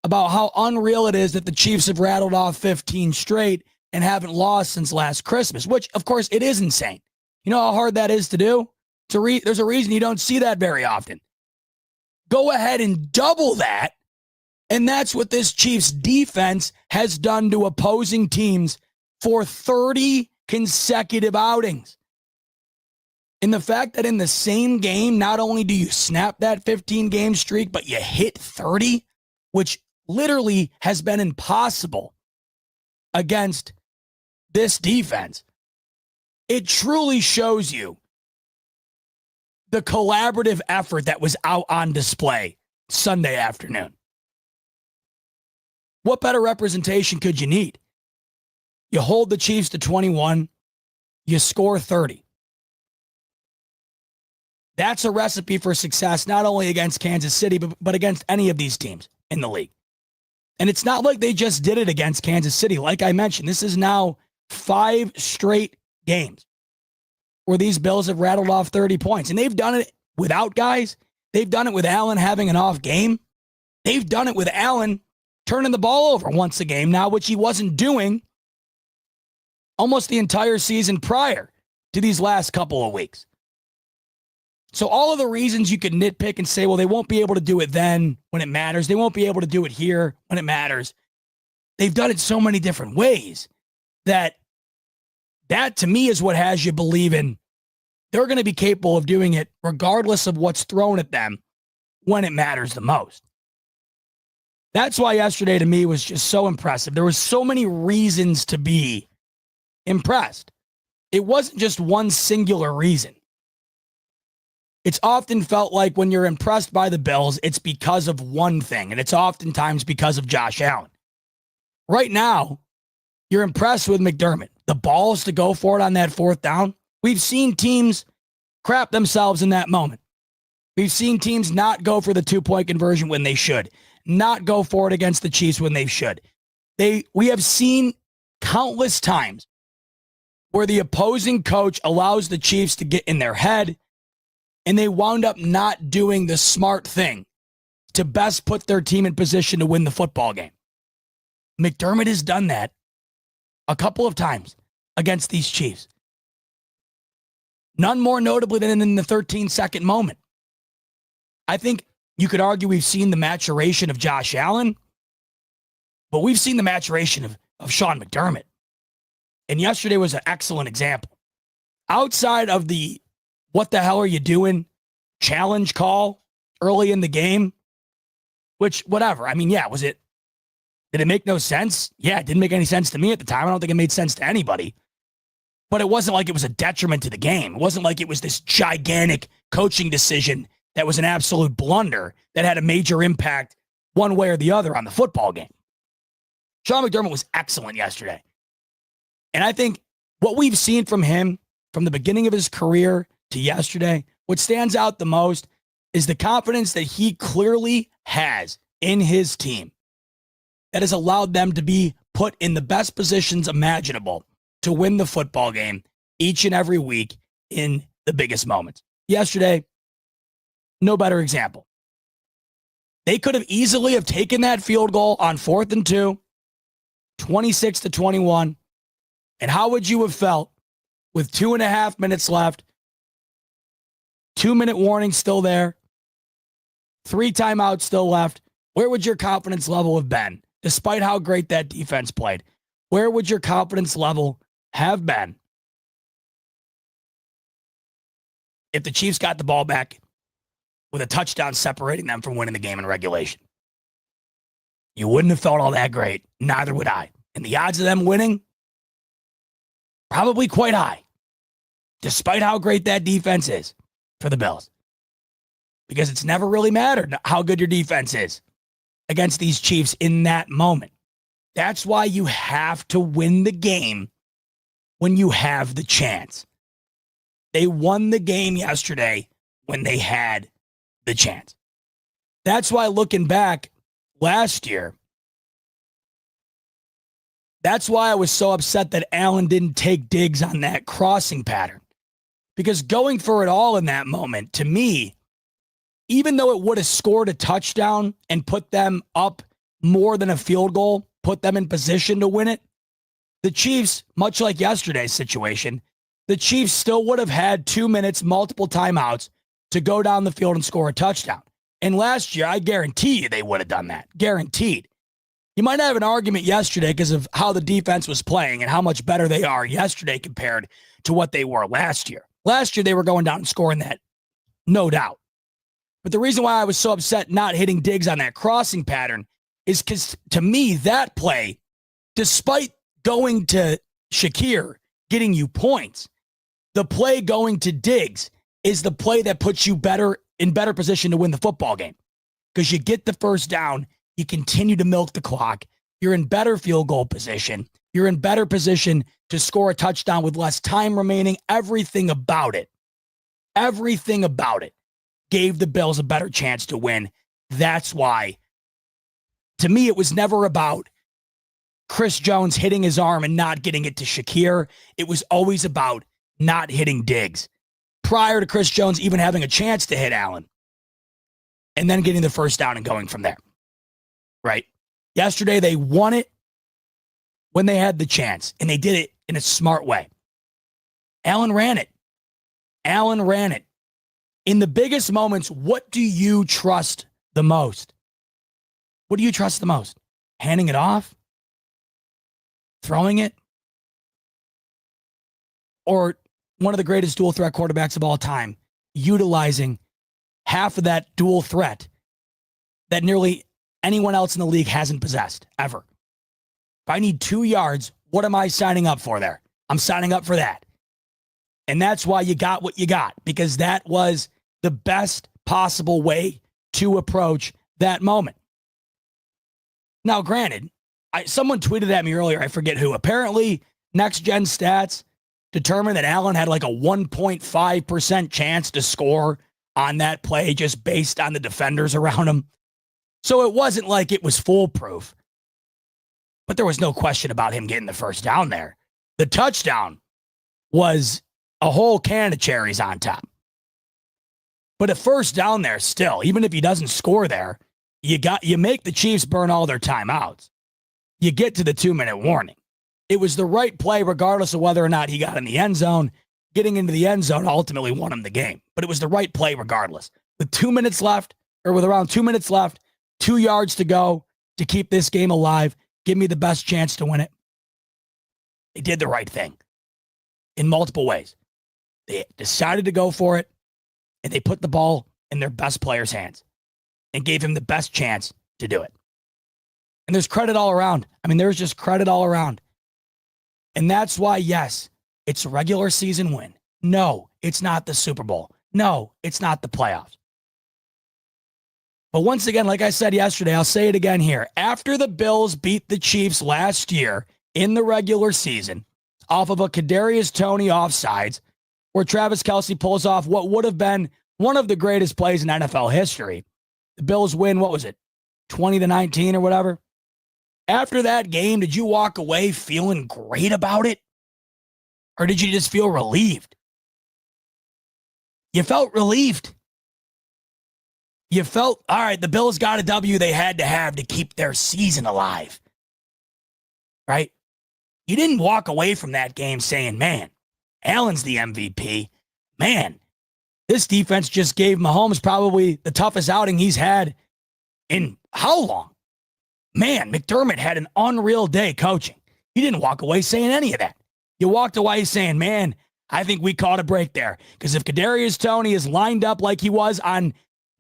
about how unreal it is that the Chiefs have rattled off 15 straight and haven't lost since last Christmas, which, of course, it is insane. You know how hard that is to do? There's a reason you don't see that very often. Go ahead and double that, and that's what this Chiefs defense has done to opposing teams for 30 consecutive outings. And the fact that in the same game, not only do you snap that 15-game streak, but you hit 30, which literally has been impossible against this defense, it truly shows you the collaborative effort that was out on display Sunday afternoon. What better representation could you need? You hold the Chiefs to 21, you score 30. That's a recipe for success, not only against Kansas City, but against any of these teams in the league. And it's not like they just did it against Kansas City. Like I mentioned, this is now 5 straight games where these Bills have rattled off 30 points. And they've done it without guys. They've done it with Allen having an off game. They've done it with Allen turning the ball over once a game now, which he wasn't doing almost the entire season prior to these last couple of weeks. So all of the reasons you could nitpick and say, well, they won't be able to do it then when it matters. They won't be able to do it here when it matters. They've done it so many different ways that to me is what has you believing they're going to be capable of doing it regardless of what's thrown at them when it matters the most. That's why yesterday to me was just so impressive. There was so many reasons to be impressed. It wasn't just one singular reason. It's often felt like when you're impressed by the Bills, it's because of one thing, and it's oftentimes because of Josh Allen. Right now, you're impressed with McDermott. The balls to go for it on that 4th down. We've seen teams crap themselves in that moment. We've seen teams not go for the 2-point conversion when they should, not go for it against the Chiefs when they should. We have seen countless times where the opposing coach allows the Chiefs to get in their head, and they wound up not doing the smart thing to best put their team in position to win the football game. McDermott has done that a couple of times against these Chiefs. None more notably than in the 13-second moment. I think you could argue we've seen the maturation of Josh Allen, but we've seen the maturation of Sean McDermott. And yesterday was an excellent example. Outside of the what the hell are you doing challenge call early in the game, which, whatever. I mean, yeah, did it make no sense? Yeah, it didn't make any sense to me at the time. I don't think it made sense to anybody. But it wasn't like it was a detriment to the game. It wasn't like it was this gigantic coaching decision that was an absolute blunder that had a major impact one way or the other on the football game. Sean McDermott was excellent yesterday. And I think what we've seen from him from the beginning of his career to yesterday, what stands out the most is the confidence that he clearly has in his team that has allowed them to be put in the best positions imaginable to win the football game each and every week in the biggest moments. Yesterday, no better example. They could have easily have taken that field goal on 4th and 2, 26-21. And how would you have felt with 2.5 minutes left, 2-minute warning still there, 3 timeouts still left? Where would your confidence level have been, despite how great that defense played? Where would your confidence level have been if the Chiefs got the ball back with a touchdown separating them from winning the game in regulation? You wouldn't have felt all that great. Neither would I. And the odds of them winning, probably quite high, despite how great that defense is for the Bills. Because it's never really mattered how good your defense is against these Chiefs in that moment. That's why you have to win the game when you have the chance. They won the game yesterday when they had the chance. That's why, looking back last year, that's why I was so upset that Allen didn't take digs on that crossing pattern. Because going for it all in that moment, to me, even though it would have scored a touchdown and put them up more than a field goal, put them in position to win it, the Chiefs, much like yesterday's situation, the Chiefs still would have had 2 minutes, multiple timeouts to go down the field and score a touchdown. And last year, I guarantee you they would have done that. Guaranteed. You might have an argument yesterday because of how the defense was playing and how much better they are yesterday compared to what they were last year. Last year, they were going down and scoring that, no doubt. But the reason why I was so upset not hitting digs on that crossing pattern is because, to me, that play, despite going to Shakir, getting you points, the play going to Diggs is the play that puts you in better position to win the football game. Because you get the first down, you continue to milk the clock, you're in better field goal position, you're in better position to score a touchdown with less time remaining. Everything about it gave the Bills a better chance to win. That's why, to me, it was never about Chris Jones hitting his arm and not getting it to Shakir. It was always about not hitting Diggs prior to Chris Jones even having a chance to hit Allen and then getting the first down and going from there. Right? Yesterday, they won it when they had the chance, and they did it in a smart way. Allen ran it. In the biggest moments, what do you trust the most? What do you trust the most? Handing it off? Throwing it? Or one of the greatest dual threat quarterbacks of all time, utilizing half of that dual threat that nearly anyone else in the league hasn't possessed ever. If I need 2 yards, what am I signing up for there? I'm signing up for that. And that's why you got what you got, because that was the best possible way to approach that moment. Now, granted, someone tweeted at me earlier, I forget who. Apparently, Next Gen Stats determined that Allen had like a 1.5% chance to score on that play just based on the defenders around him. So it wasn't like it was foolproof. But there was no question about him getting the first down there. The touchdown was a whole can of cherries on top. But a first down there still, even if he doesn't score there, you make the Chiefs burn all their timeouts. You get to the 2-minute warning. It was the right play regardless of whether or not he got in the end zone. Getting into the end zone ultimately won him the game. But it was the right play regardless. With 2 minutes left, or with around 2 minutes left, 2 yards to go to keep this game alive, give me the best chance to win it. They did the right thing in multiple ways. They decided to go for it, and they put the ball in their best player's hands and gave him the best chance to do it. And there's credit all around. I mean, there's just credit all around. And that's why, yes, it's a regular season win. No, it's not the Super Bowl. No, it's not the playoffs. But once again, like I said yesterday, I'll say it again here. After the Bills beat the Chiefs last year in the regular season off of a Kadarius Toney offsides, where Travis Kelce pulls off what would have been one of the greatest plays in NFL history. The Bills win, what was it, 20-19 or whatever? After that game, did you walk away feeling great about it? Or did you just feel relieved? You felt relieved. You felt, all right, the Bills got a W they had to have to keep their season alive. Right? You didn't walk away from that game saying, man, Allen's the MVP. Man, this defense just gave Mahomes probably the toughest outing he's had in how long? Man, McDermott had an unreal day coaching. You didn't walk away saying any of that. You walked away saying, man, I think we caught a break there. Because if Kadarius Toney is lined up like he was on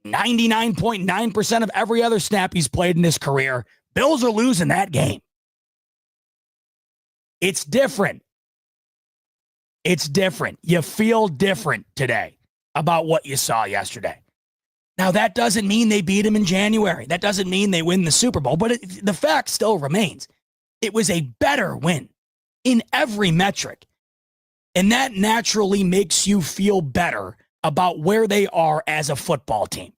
99.9% of every other snap he's played in his career, Bills are losing that game. It's different. It's different. You feel different today about what you saw yesterday. Now, that doesn't mean they beat him in January. That doesn't mean they win the Super Bowl, but the fact still remains. It was a better win in every metric. And that naturally makes you feel better about where they are as a football team.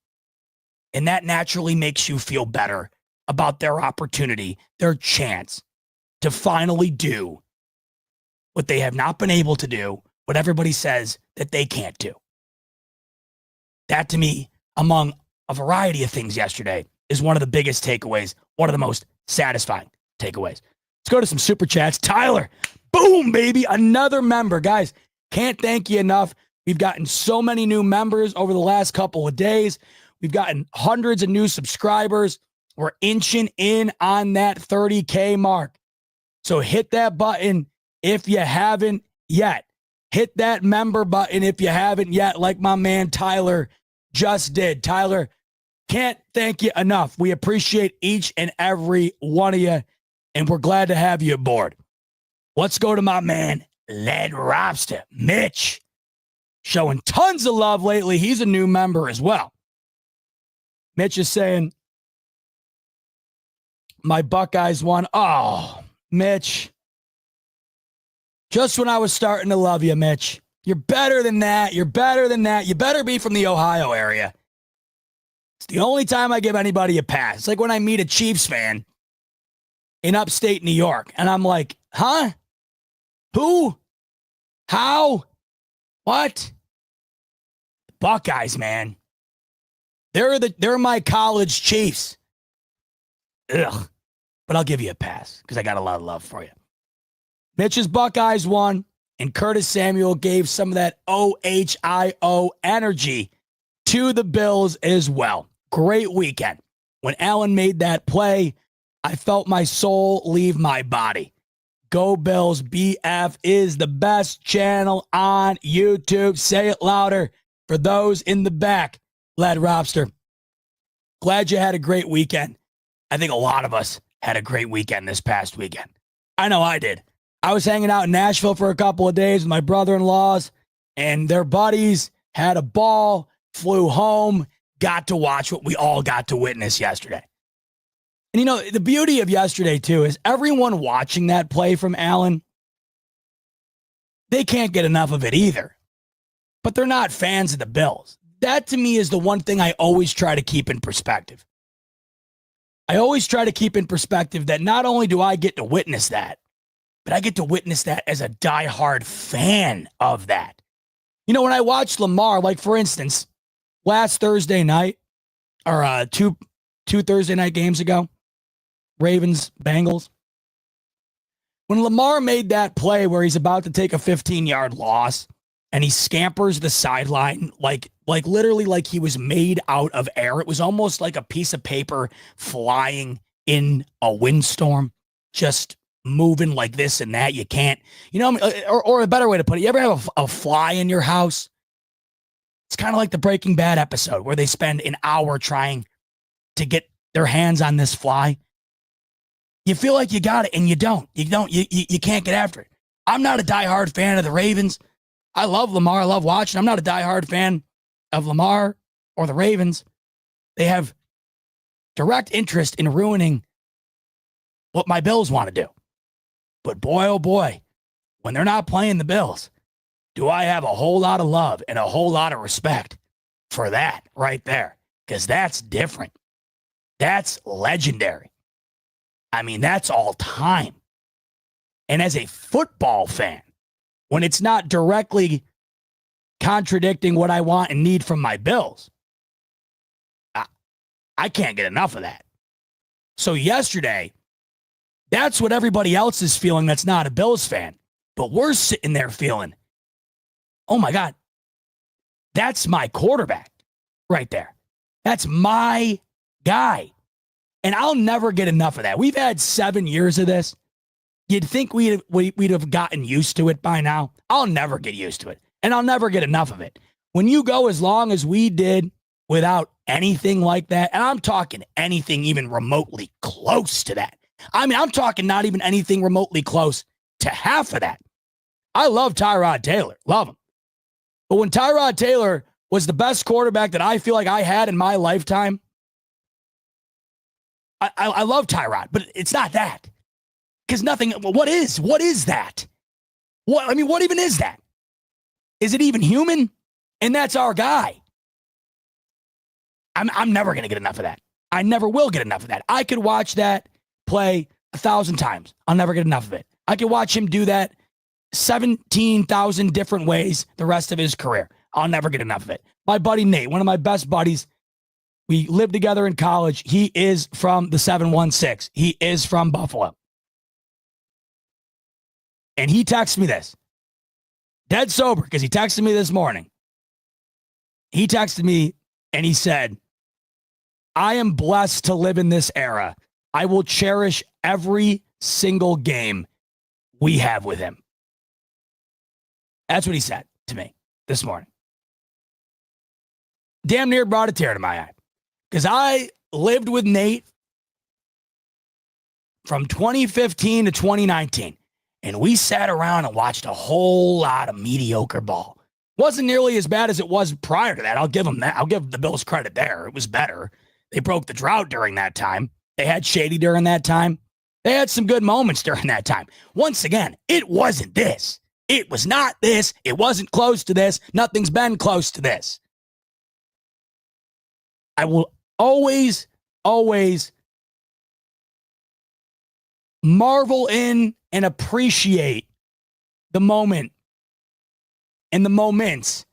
And that naturally makes you feel better about their opportunity, their chance to finally do what they have not been able to do, what everybody says that they can't do. That, to me, among a variety of things yesterday, is one of the biggest takeaways, one of the most satisfying takeaways. Let's go to some super chats. Tyler, boom, baby, another member. Guys, can't thank you enough. We've gotten so many new members over the last couple of days. We've gotten hundreds of new subscribers. We're inching in on that 30K mark. So hit that button if you haven't yet. Hit that member button if you haven't yet, like my man Tyler just did. Tyler, can't thank you enough. We appreciate each and every one of you, and we're glad to have you aboard. Let's go to my man, Lead Robster, Mitch. Showing tons of love lately. He's a new member as well. Mitch is saying, my Buckeyes won. Oh, Mitch. Just when I was starting to love you, Mitch. You're better than that. You're better than that. You better be from the Ohio area. It's the only time I give anybody a pass. It's like when I meet a Chiefs fan in upstate New York, and I'm like, huh? Who? How? What? Buckeyes, man. They're my college Chiefs. Ugh. But I'll give you a pass because I got a lot of love for you. Mitch's Buckeyes won, and Curtis Samuel gave some of that OHIO energy to the Bills as well. Great weekend. When Allen made that play, I felt my soul leave my body. Go Bills. BF is the best channel on YouTube. Say it louder for those in the back. Lad Robster, glad you had a great weekend. I think a lot of us had a great weekend this past weekend. I know I did. I was hanging out in Nashville for a couple of days with my brother-in-laws and their buddies, had a ball, flew home, got to watch what we all got to witness yesterday. And, you know, the beauty of yesterday, too, is everyone watching that play from Allen, they can't get enough of it either. But they're not fans of the Bills. That, to me, is the one thing I always try to keep in perspective. I always try to keep in perspective that not only do I get to witness that, but I get to witness that as a diehard fan of that. You know, when I watched Lamar, like, for instance, last Thursday night, or two Thursday night games ago, Ravens, Bengals. When Lamar made that play where he's about to take a 15-yard loss and he scampers the sideline like literally like he was made out of air. It was almost like a piece of paper flying in a windstorm, just moving like this and that. You can't, you know, or a better way to put it, you ever have a fly in your house? It's kind of like the Breaking Bad episode where they spend an hour trying to get their hands on this fly. You feel like you got it, and you don't. You can't get after it. I'm not a diehard fan of the Ravens. I love Lamar. I love watching. I'm not a diehard fan of Lamar or the Ravens. They have direct interest in ruining what my Bills want to do. But boy, oh boy, when they're not playing the Bills, do I have a whole lot of love and a whole lot of respect for that right there. Because that's different. That's legendary. I mean, that's all time. And as a football fan, when it's not directly contradicting what I want and need from my Bills, I can't get enough of that. So yesterday, that's what everybody else is feeling that's not a Bills fan. But we're sitting there feeling, oh my God, that's my quarterback right there. That's my guy. And I'll never get enough of that. We've had 7 years of this. You'd think we'd have gotten used to it by now. I'll never get used to it. And I'll never get enough of it. When you go as long as we did without anything like that, and I'm talking anything even remotely close to that. I mean, I'm talking not even anything remotely close to half of that. I love Tyrod Taylor. Love him. But when Tyrod Taylor was the best quarterback that I feel like I had in my lifetime, I love Tyrod, but it's not that. Because nothing, what is that? What even is that? Is it even human? And that's our guy. I'm never going to get enough of that. I never will get enough of that. I could watch that play 1,000 times. I'll never get enough of it. I could watch him do that 17,000 different ways the rest of his career. I'll never get enough of it. My buddy Nate, one of my best buddies, we lived together in college. He is from the 716. He is from Buffalo. And he texted me this. Dead sober, because he texted me this morning. He texted me and he said, I am blessed to live in this era. I will cherish every single game we have with him. That's what he said to me this morning. Damn near brought a tear to my eye. Because I lived with Nate from 2015 to 2019. And we sat around and watched a whole lot of mediocre ball. Wasn't nearly as bad as it was prior to that. I'll give them that. I'll give the Bills credit there. It was better. They broke the drought during that time. They had Shady during that time. They had some good moments during that time. Once again, it wasn't this. It was not this. It wasn't close to this. Nothing's been close to this. I will always marvel in and appreciate the moment and the moments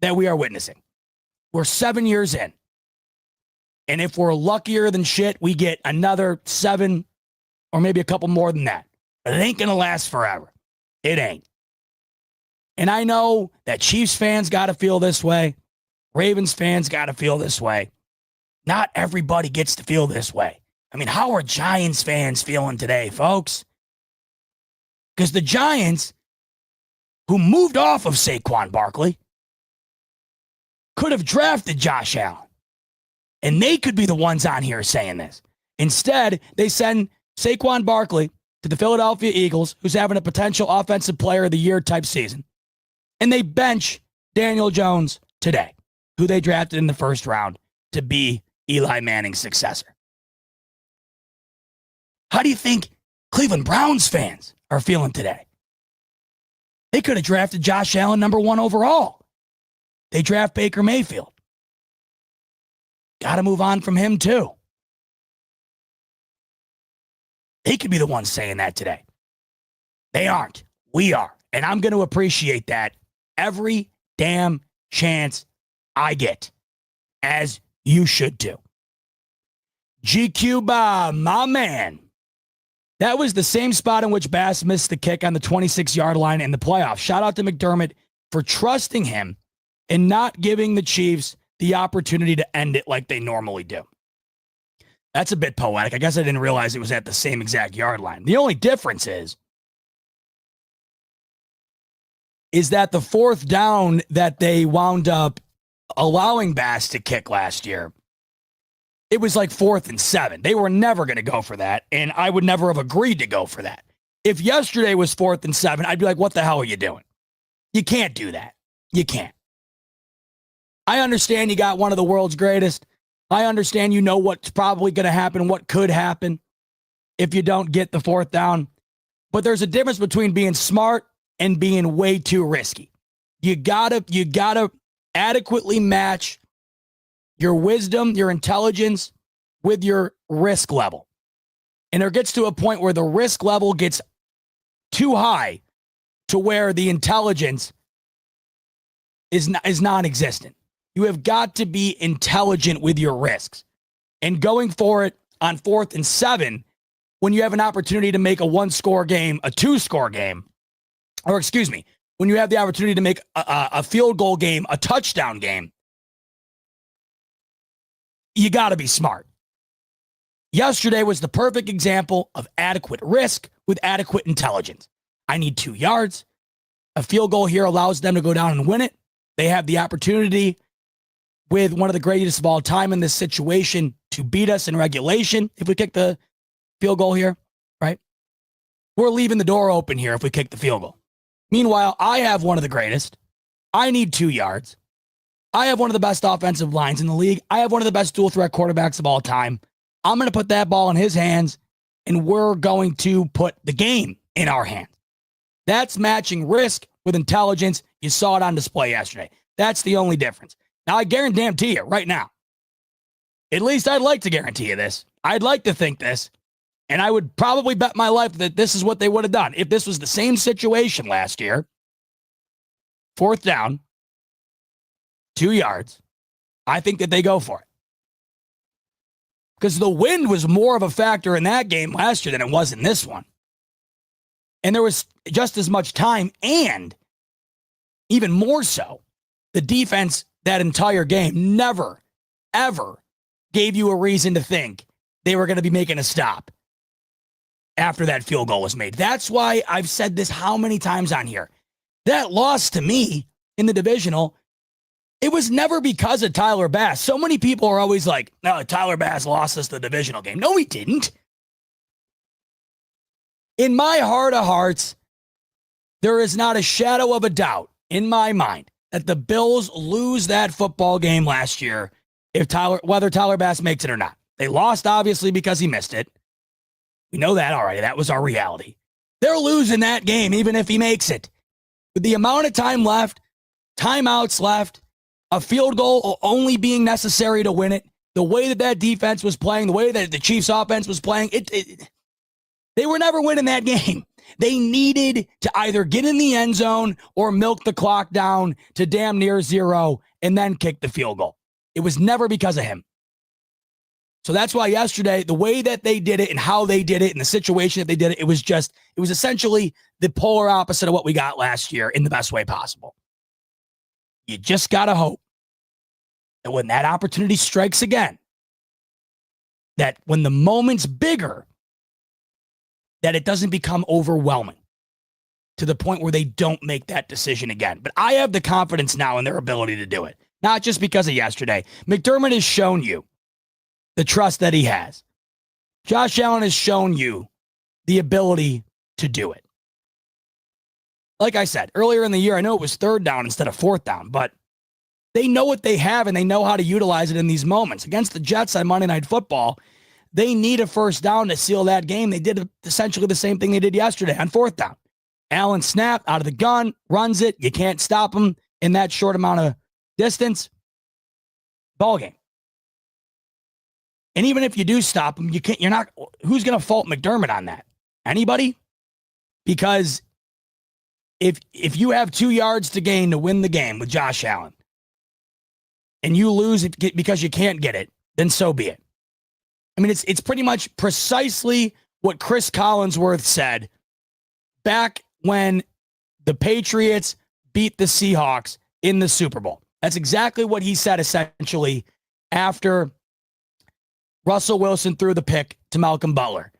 that we are witnessing. We're 7 years in. And if we're luckier than shit, we get another 7 or maybe a couple more than that. But it ain't going to last forever. It ain't. And I know that Chiefs fans got to feel this way. Ravens fans got to feel this way. Not everybody gets to feel this way. I mean, how are Giants fans feeling today, folks? Because the Giants, who moved off of Saquon Barkley, could have drafted Josh Allen. And they could be the ones on here saying this. Instead, they send Saquon Barkley to the Philadelphia Eagles, who's having a potential offensive player of the year type season. And they bench Daniel Jones today, who they drafted in the first round to be Eli Manning's successor. How do you think Cleveland Browns fans are feeling today? They could have drafted Josh Allen number 1 overall. They draft Baker Mayfield. Got to move on from him too. They could be the ones saying that today. They aren't. We are. And I'm going to appreciate that every damn chance I get, as you should too. GQ Bob, my man. That was the same spot in which Bass missed the kick on the 26-yard line in the playoffs. Shout out to McDermott for trusting him and not giving the Chiefs the opportunity to end it like they normally do. That's a bit poetic. I guess I didn't realize it was at the same exact yard line. The only difference is that the fourth down that they wound up allowing Bass to kick last year, it was like 4th and 7. They were never going to go for that, and I would never have agreed to go for that. If yesterday was 4th and 7, I'd be like, what the hell are you doing? You can't do that. You can't. I understand you got one of the world's greatest. I understand you know what's probably going to happen, what could happen if you don't get the 4th down. But there's a difference between being smart and being way too risky. You gotta adequately match your wisdom, your intelligence with your risk level. And there gets to a point where the risk level gets too high to where the intelligence is non-existent. You have got to be intelligent with your risks. And going for it on 4th and 7, when you have an opportunity to make a 1-score game, a 2-score game, or excuse me, when you have the opportunity to make a field goal game, a touchdown game, you got to be smart. Yesterday was the perfect example of adequate risk with adequate intelligence. I need 2 yards. A field goal here allows them to go down and win it. They have the opportunity with one of the greatest of all time in this situation to beat us in regulation if we kick the field goal here, right? We're leaving the door open here if we kick the field goal. Meanwhile, I have one of the greatest. I need 2 yards. I have one of the best offensive lines in the league. I have one of the best dual threat quarterbacks of all time. I'm going to put that ball in his hands, and we're going to put the game in our hands. That's matching risk with intelligence. You saw it on display yesterday. That's the only difference. Now, I guarantee you right now, at least I'd like to guarantee you this. I'd like to think this, and I would probably bet my life that this is what they would have done. If this was the same situation last year, 4th down, 2 yards, I think that they go for it. Because the wind was more of a factor in that game last year than it was in this one. And there was just as much time, and even more so, the defense that entire game never, ever gave you a reason to think they were going to be making a stop after that field goal was made. That's why I've said this how many times on here. That loss to me in the divisional, it was never because of Tyler Bass. So many people are always like, no, Tyler Bass lost us the divisional game. No, he didn't. In my heart of hearts, there is not a shadow of a doubt in my mind that the Bills lose that football game last year whether Tyler Bass makes it or not. They lost, obviously, because he missed it. We know that already. That was our reality. They're losing that game even if he makes it. With the amount of time left, timeouts left, a field goal only being necessary to win it, the way that defense was playing, the way that the Chiefs offense was playing, they were never winning that game. They needed to either get in the end zone or milk the clock down to damn near 0 and then kick the field goal. It was never because of him. So that's why yesterday, the way that they did it and how they did it and the situation that they did it, it was essentially the polar opposite of what we got last year in the best way possible. You just got to hope that when that opportunity strikes again, that when the moment's bigger, that it doesn't become overwhelming to the point where they don't make that decision again. But I have the confidence now in their ability to do it, not just because of yesterday. McDermott has shown you the trust that he has. Josh Allen has shown you the ability to do it. Like I said, earlier in the year, I know it was 3rd down instead of 4th down, but they know what they have and they know how to utilize it in these moments. Against the Jets on Monday Night Football, they need a 1st down to seal that game. They did essentially the same thing they did yesterday on 4th down. Allen snapped out of the gun, runs it. You can't stop him in that short amount of distance. Ball game. And even if you do stop him, you're not. Who's going to fault McDermott on that? Anybody? Because if you have 2 yards to gain to win the game with Josh Allen, and you lose it because you can't get it, then so be it. I mean, it's pretty much precisely what Chris Collinsworth said back when the Patriots beat the Seahawks in the Super Bowl. That's exactly what he said, essentially, after Russell Wilson threw the pick to Malcolm Butler.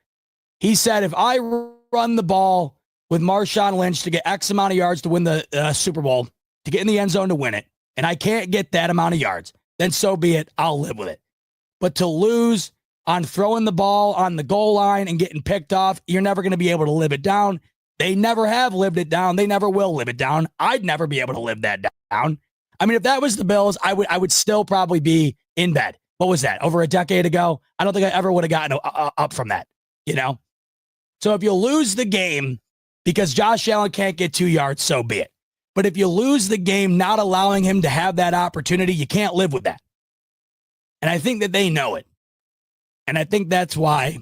He said, if I run the ball with Marshawn Lynch to get X amount of yards to win the Super Bowl, to get in the end zone to win it, and I can't get that amount of yards, then so be it. I'll live with it. But to lose on throwing the ball on the goal line and getting picked off, you're never going to be able to live it down. They never have lived it down. They never will live it down. I'd never be able to live that down. I mean, if that was the Bills, I would still probably be in bed. What was that? Over a decade ago? I don't think I ever would have gotten up from that, you know? So if you lose the game because Josh Allen can't get 2 yards, so be it. But if you lose the game not allowing him to have that opportunity, you can't live with that. And I think that they know it. And I think that's why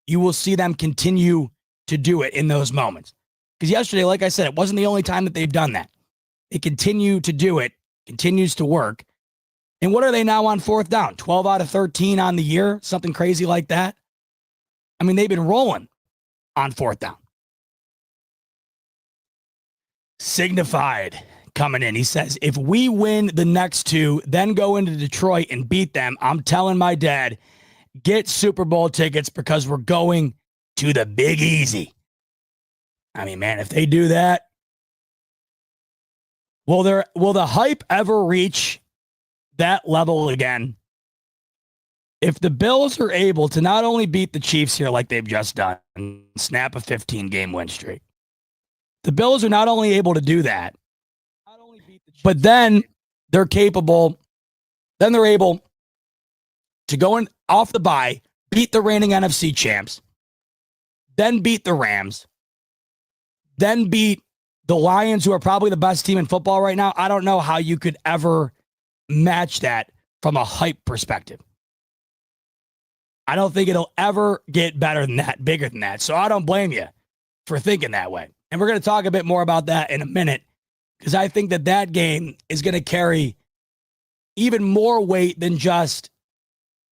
you will see them continue to do it in those moments. Because yesterday, like I said, it wasn't the only time that they've done that. They continue to do it, continues to work. And what are they now on fourth down? 12 out of 13 on the year? Something crazy like that? I mean, they've been rolling on fourth down. Signified coming in. He says, if we win the next two, then go into Detroit and beat them, I'm telling my dad, get Super Bowl tickets because we're going to the Big Easy. I mean, man, if they do that, will the hype ever reach that level again? If the Bills are able to not only beat the Chiefs here like they've just done, and snap a 15-game win streak, the Bills are not only able to do that, but then they're capable, then they're able to go in off the bye, beat the reigning NFC champs, then beat the Rams, then beat the Lions, who are probably the best team in football right now. I don't know how you could ever match that from a hype perspective. I don't think it'll ever get better than that, bigger than that. So I don't blame you for thinking that way. And we're going to talk a bit more about that in a minute, because I think that that game is going to carry even more weight than just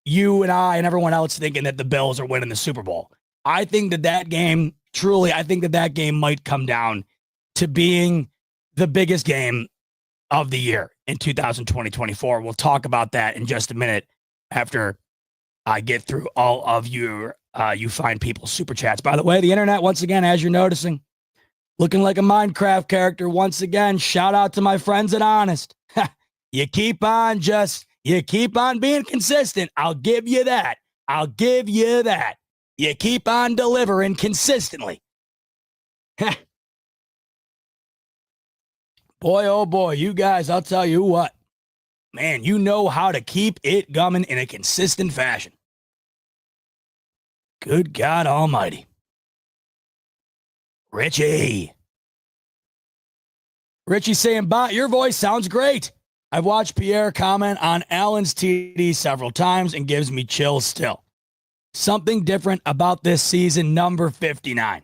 you and I and everyone else thinking that the Bills are winning the Super Bowl. I think that that game, truly, I think that that game might come down to being the biggest game of the year in 2020-24. We'll talk about that in just a minute after I get through all of your you fine people super chats. By the way, the internet, once again, as you're noticing, looking like a Minecraft character once again. Shout out to my friends at Honest. You keep on being consistent. I'll give you that. You keep on delivering consistently. Boy, oh boy, you guys, I'll tell you what. Man, you know how to keep it coming in a consistent fashion. Good God Almighty. Richie saying, Bot, your voice sounds great. I've watched Pierre comment on Allen's TD several times and gives me chills still. Something different about this season, number 59.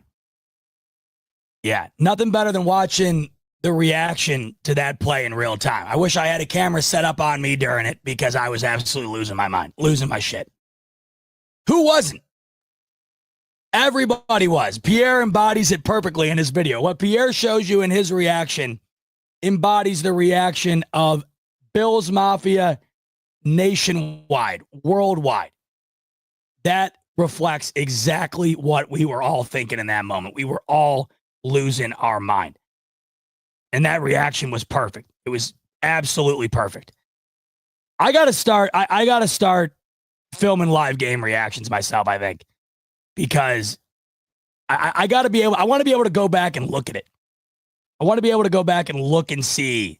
Yeah, nothing better than watching the reaction to that play in real time. I wish I had a camera set up on me during it because I was absolutely losing my mind, losing my shit. Who wasn't? Everybody was. Pierre embodies it perfectly in his video. What Pierre shows you in his reaction embodies the reaction of Bills Mafia nationwide, worldwide. That reflects exactly what we were all thinking in that moment. We were all losing our mind. And that reaction was perfect. It was absolutely perfect. I got to start filming live game reactions myself, I think, because I got to be able, I want to be able to go back and look at it. I want to be able to go back and look and see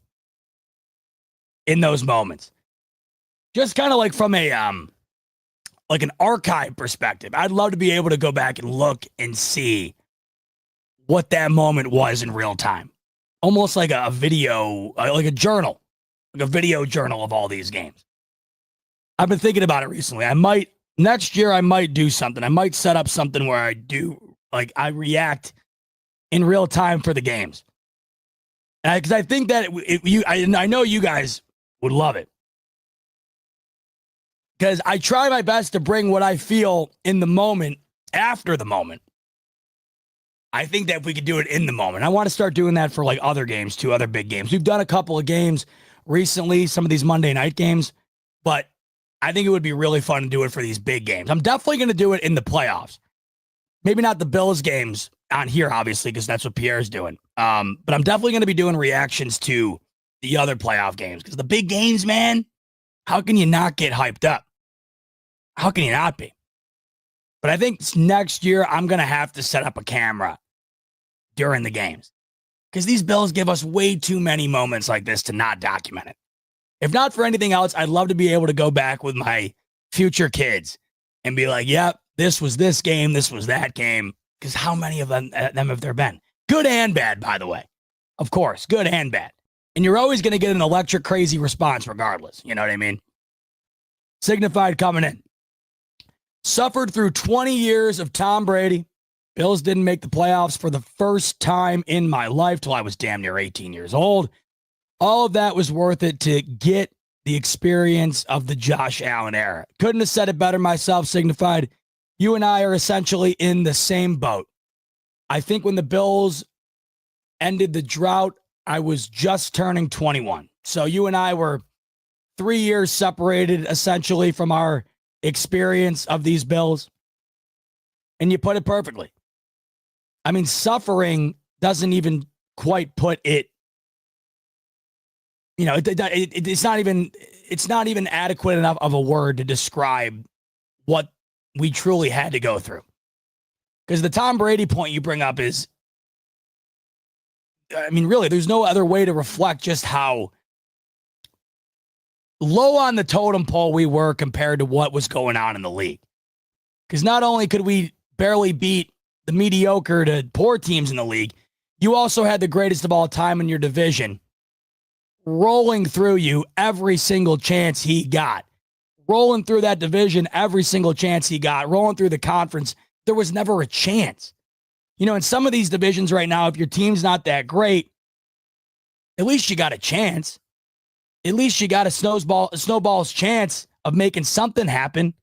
in those moments. Just kind of like from a, like an archive perspective. I'd love to be able to go back and look and see what that moment was in real time. Almost like a video, like a journal, like a video journal of all these games. I've been thinking about it recently. Next year I might do something. I might set up something where I react in real time for the games. Because I think that I know you guys would love it. Because I try my best to bring what I feel in the moment after the moment. I think that if we could do it in the moment, I want to start doing that for like other games too, other big games. We've done a couple of games recently, some of these Monday night games, but I think it would be really fun to do it for these big games. I'm definitely going to do it in the playoffs. Maybe not the Bills games on here, obviously, because that's what Pierre's doing. But I'm definitely going to be doing reactions to the other playoff games because the big games, man, How can you not get hyped up? How can you not be? But I think next year I'm going to have to set up a camera during the games because these Bills give us way too many moments like this to not document it. If not for anything else, I'd love to be able to go back with my future kids and be like, yep, this was this game, this was that game. Because how many of them have there been? Good and bad, by the way. Of course, good and bad. And you're always going to get an electric, crazy response regardless. You know what I mean? Signified coming in. Suffered through 20 years of Tom Brady. Bills didn't make the playoffs for the first time in my life till I was damn near 18 years old. All of that was worth it to get the experience of the Josh Allen era. Couldn't have said it better myself, Signified. You and I are essentially in the same boat. I think when the Bills ended the drought, I was just turning 21. So you and I were 3 years separated essentially from our experience of these Bills. And you put it perfectly. I mean, suffering doesn't even quite put it, you know, it's not even adequate enough of a word to describe what we truly had to go through. Because the Tom Brady point you bring up is, I mean, really, there's no other way to reflect just how low on the totem pole we were compared to what was going on in the league. Because not only could we barely beat the mediocre to poor teams in the league, you also had the greatest of all time in your division rolling through you every single chance he got. Rolling through that division every single chance he got. Rolling through the conference, there was never a chance. You know, in some of these divisions right now, if your team's not that great, at least you got a chance. At least you got a snowball's chance of making something happen,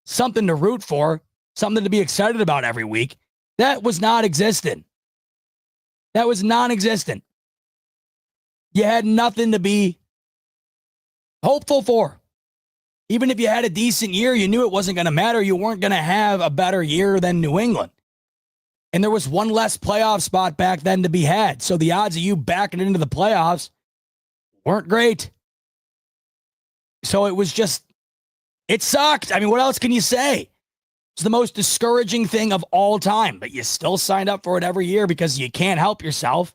something to root for, something to be excited about every week. That was not existent. That was non-existent. You had nothing to be hopeful for. Even if you had a decent year, you knew it wasn't going to matter. You weren't going to have a better year than New England. And there was one less playoff spot back then to be had. So the odds of you backing into the playoffs weren't great. So it was just, it sucked. I mean, what else can you say? It's the most discouraging thing of all time, but you still signed up for it every year because you can't help yourself.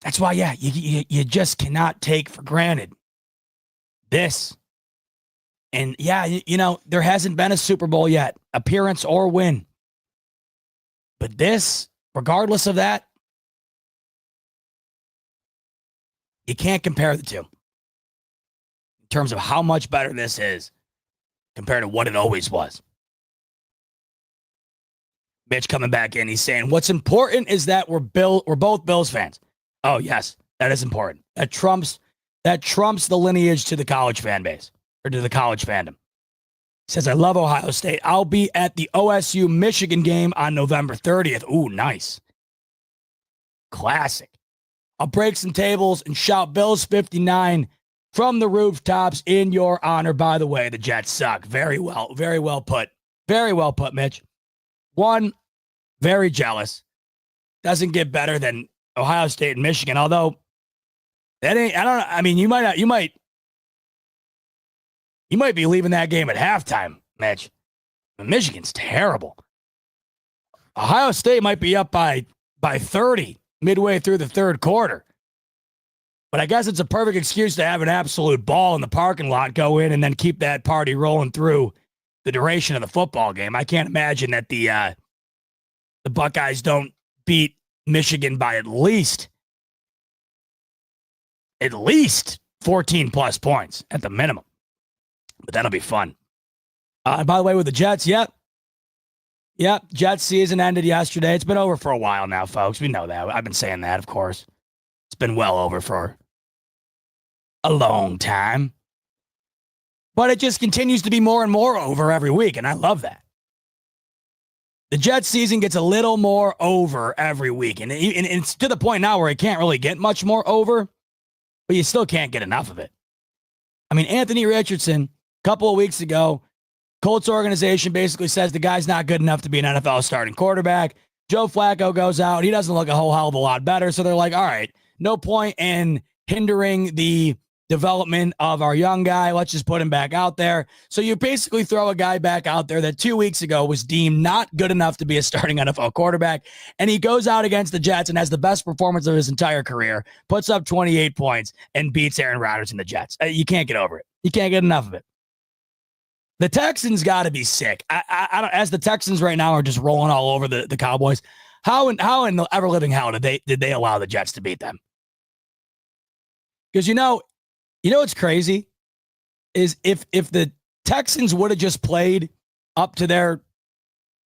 That's why, yeah, you just cannot take for granted this. And yeah, you know, there hasn't been a Super Bowl yet, appearance or win. But this, regardless of that, you can't compare the two in terms of how much better this is compared to what it always was. Mitch coming back in, he's saying, what's important is that we're both Bills fans. Oh, yes, that is important. That trumps the lineage to the college fan base, or to the college fandom. He says, I love Ohio State. I'll be at the OSU Michigan game on November 30th. Ooh, nice. Classic. I'll break some tables and shout Bills 59 from the rooftops in your honor. By the way, the Jets suck. Very well put. Very well put, Mitch. One, very jealous. Doesn't get better than Ohio State and Michigan, although that ain't, I don't know. I mean, you might be leaving that game at halftime, Mitch. Michigan's terrible. Ohio State might be up by 30 midway through the third quarter. But I guess it's a perfect excuse to have an absolute ball in the parking lot, go in, and then keep that party rolling through the duration of the football game. I can't imagine that the Buckeyes don't beat Michigan by at least 14 plus points at the minimum. But that'll be fun. By the way, with the Jets, yep, Jets season ended yesterday. It's been over for a while now, folks. We know that. I've been saying that, of course. It's been well over for a long time. But it just continues to be more and more over every week, and I love that. The Jets season gets a little more over every week, and it's to the point now where it can't really get much more over, but you still can't get enough of it. I mean, Anthony Richardson, a couple of weeks ago, Colts organization basically says the guy's not good enough to be an NFL starting quarterback. Joe Flacco goes out. He doesn't look a whole hell of a lot better, so they're like, all right, no point in hindering the development of our young guy. Let's just put him back out there. So you basically throw a guy back out there that 2 weeks ago was deemed not good enough to be a starting NFL quarterback, and he goes out against the Jets and has the best performance of his entire career, puts up 28 points, and beats Aaron Rodgers and the Jets. You can't get over it. You can't get enough of it. The Texans got to be sick. I don't, as the Texans right now are just rolling all over the Cowboys, how in the ever-living hell did they allow the Jets to beat them? Because you know what's crazy is if the Texans would have just played up to their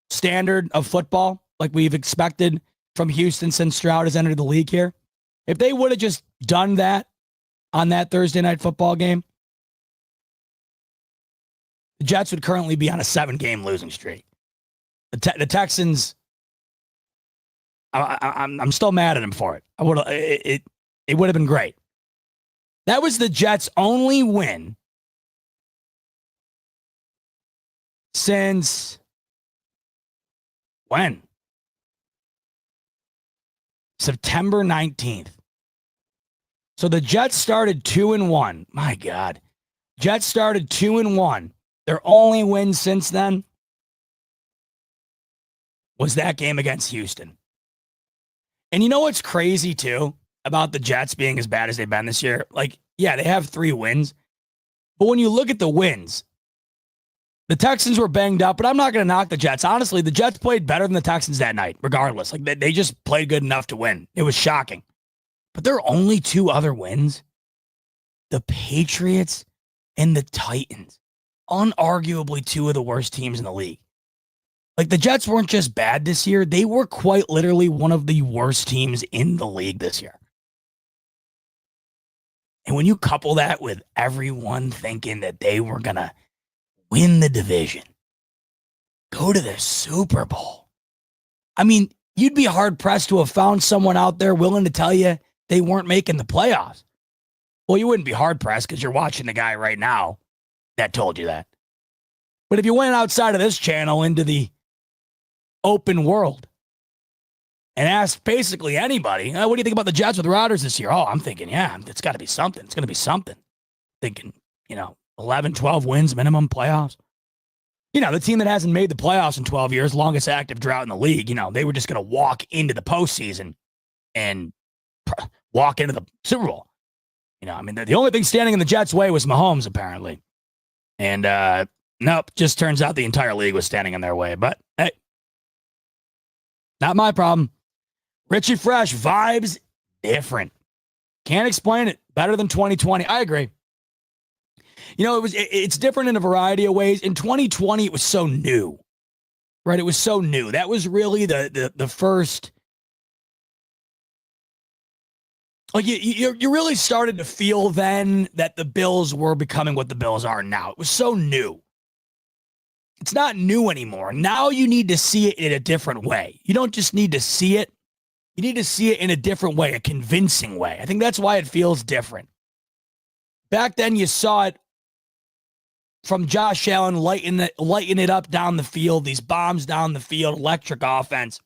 standard of football, like we've expected from Houston since Stroud has entered the league here, if they would have just done that on that Thursday night football game, the Jets would currently be on a 7-game losing streak. The Texans, I'm still mad at them for it. It would have been great. That was the Jets' only win since when? September 19th. So the Jets started 2-1. My God. Jets started 2-1. Their only win since then was that game against Houston. And you know what's crazy, too, about the Jets being as bad as they've been this year? Like, yeah, they have 3 wins. But when you look at the wins, the Texans were banged up, but I'm not going to knock the Jets. Honestly, the Jets played better than the Texans that night, regardless. Like, they just played good enough to win. It was shocking. But there are only 2 other wins. The Patriots and the Titans. Unarguably 2 of the worst teams in the league. Like, the Jets weren't just bad this year. They were quite literally one of the worst teams in the league this year. And when you couple that with everyone thinking that they were going to win the division, go to the Super Bowl. I mean, you'd be hard-pressed to have found someone out there willing to tell you they weren't making the playoffs. Well, you wouldn't be hard-pressed because you're watching the guy right now that told you that. But if you went outside of this channel into the open world and asked basically anybody, what do you think about the Jets with Rodgers this year? Oh, I'm thinking, yeah, it's got to be something. It's going to be something. Thinking, 11, 12 wins minimum playoffs. The team that hasn't made the playoffs in 12 years, longest active drought in the league, they were just going to walk into the postseason and walk into the Super Bowl. The only thing standing in the Jets' way was Mahomes, apparently. And nope, just turns out the entire league was standing in their way. But hey, not my problem. Richie Fresh, vibes different. Can't explain it. Better than 2020. I agree. It's different in a variety of ways. In 2020, it was so new, right? It was so new. That was really the first. Like you really started to feel then that the Bills were becoming what the Bills are now. It was so new. It's not new anymore. Now you need to see it in a different way. You don't just need to see it. You need to see it in a different way, a convincing way. I think that's why it feels different. Back then you saw it from Josh Allen lighting it up down the field, these bombs down the field, electric offense.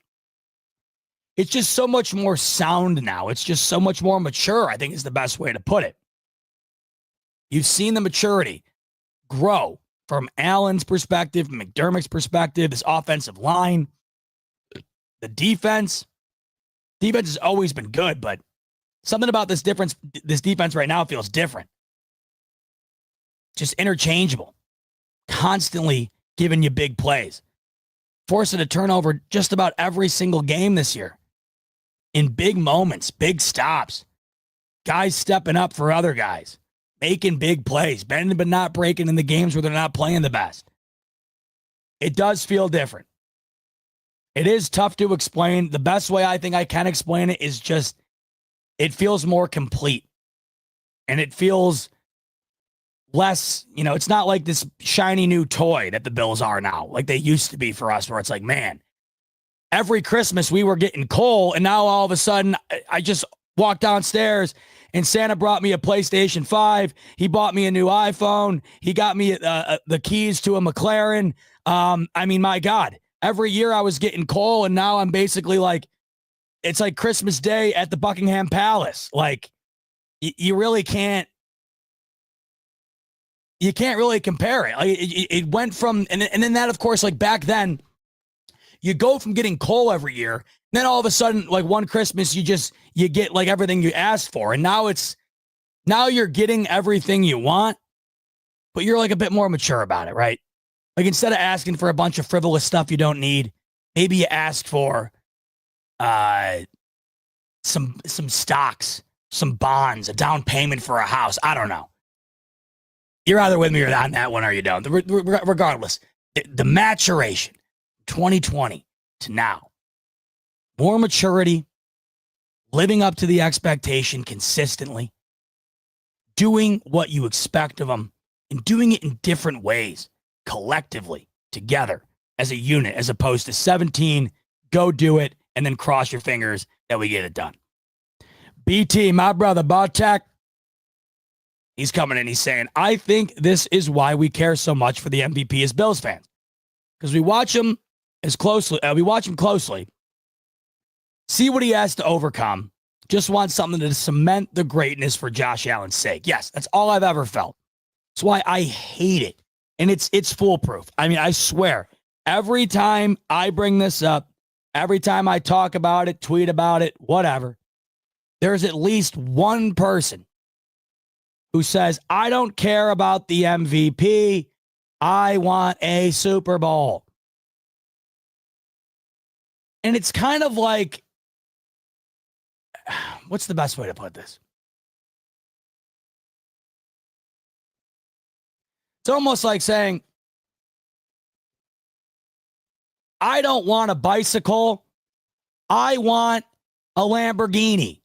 It's just so much more sound now. It's just so much more mature, I think is the best way to put it. You've seen the maturity grow from Allen's perspective, McDermott's perspective, this offensive line, the defense. Defense has always been good, but something about this defense right now feels different. Just interchangeable, constantly giving you big plays, forcing a turnover just about every single game this year. In big moments, big stops, guys stepping up for other guys, making big plays, bending but not breaking in the games where they're not playing the best. It does feel different. It is tough to explain. The best way I think I can explain it is just it feels more complete. And it feels less, it's not like this shiny new toy that the Bills are now, like they used to be for us, where it's like, man, every Christmas we were getting coal, and now all of a sudden I just walked downstairs and Santa brought me a PlayStation 5. He bought me a new iPhone. He got me the keys to a McLaren. My God, every year I was getting coal, and now I'm basically like, it's like Christmas Day at the Buckingham Palace. Like, you really can't you can't really compare it. Like it went from, and then that, of course, like back then, you go from getting coal every year, and then all of a sudden, like one Christmas, you get like everything you asked for. And now you're getting everything you want, but you're like a bit more mature about it, right? Like instead of asking for a bunch of frivolous stuff you don't need, maybe you ask for some stocks, some bonds, a down payment for a house. I don't know. You're either with me or on that one, or you don't. Regardless, the maturation, 2020 to now, more maturity, living up to the expectation consistently, doing what you expect of them, and doing it in different ways, collectively, together, as a unit, as opposed to 17, go do it, and then cross your fingers that we get it done. BT, my brother, Bartek, he's coming in. He's saying, I think this is why we care so much for the MVP as Bills fans. Because we watch him closely, see what he has to overcome, just want something to cement the greatness for Josh Allen's sake. Yes, that's all I've ever felt. That's why I hate it. And it's foolproof. I mean, I swear, every time I bring this up, every time I talk about it, tweet about it, whatever, there's at least one person who says, I don't care about the MVP. I want a Super Bowl. And it's kind of like, what's the best way to put this? It's almost like saying, I don't want a bicycle. I want a Lamborghini.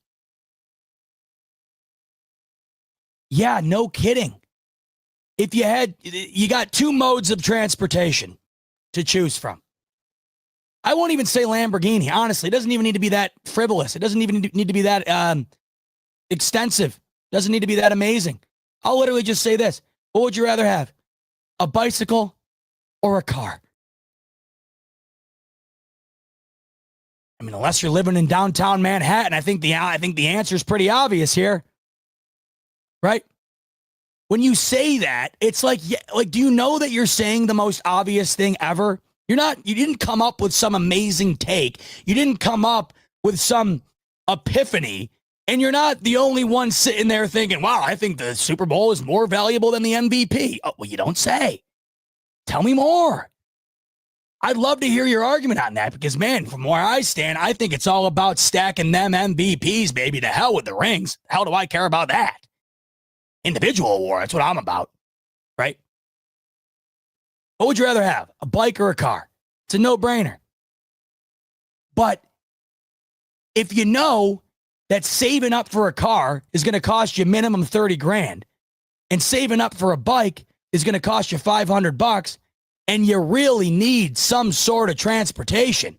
Yeah, no kidding. If you got two modes of transportation to choose from. I won't even say Lamborghini. Honestly, it doesn't even need to be that frivolous. It doesn't even need to be that extensive. It doesn't need to be that amazing. I'll literally just say this. What would you rather have? A bicycle or a car? I mean, unless you're living in downtown Manhattan, I think the answer is pretty obvious here. Right? When you say that, it's like, do you know that you're saying the most obvious thing ever? You didn't come up with some amazing take. You didn't come up with some epiphany, and you're not the only one sitting there thinking, wow, I think the Super Bowl is more valuable than the MVP. Oh, well, you don't say. Tell me more. I'd love to hear your argument on that because, man, from where I stand, I think it's all about stacking them MVPs, baby. To hell with the rings. Hell do I care about that? Individual award, that's what I'm about, right? What would you rather have, a bike or a car? It's a no-brainer. But if you know that saving up for a car is going to cost you minimum 30 grand and saving up for a bike is going to cost you $500 and you really need some sort of transportation,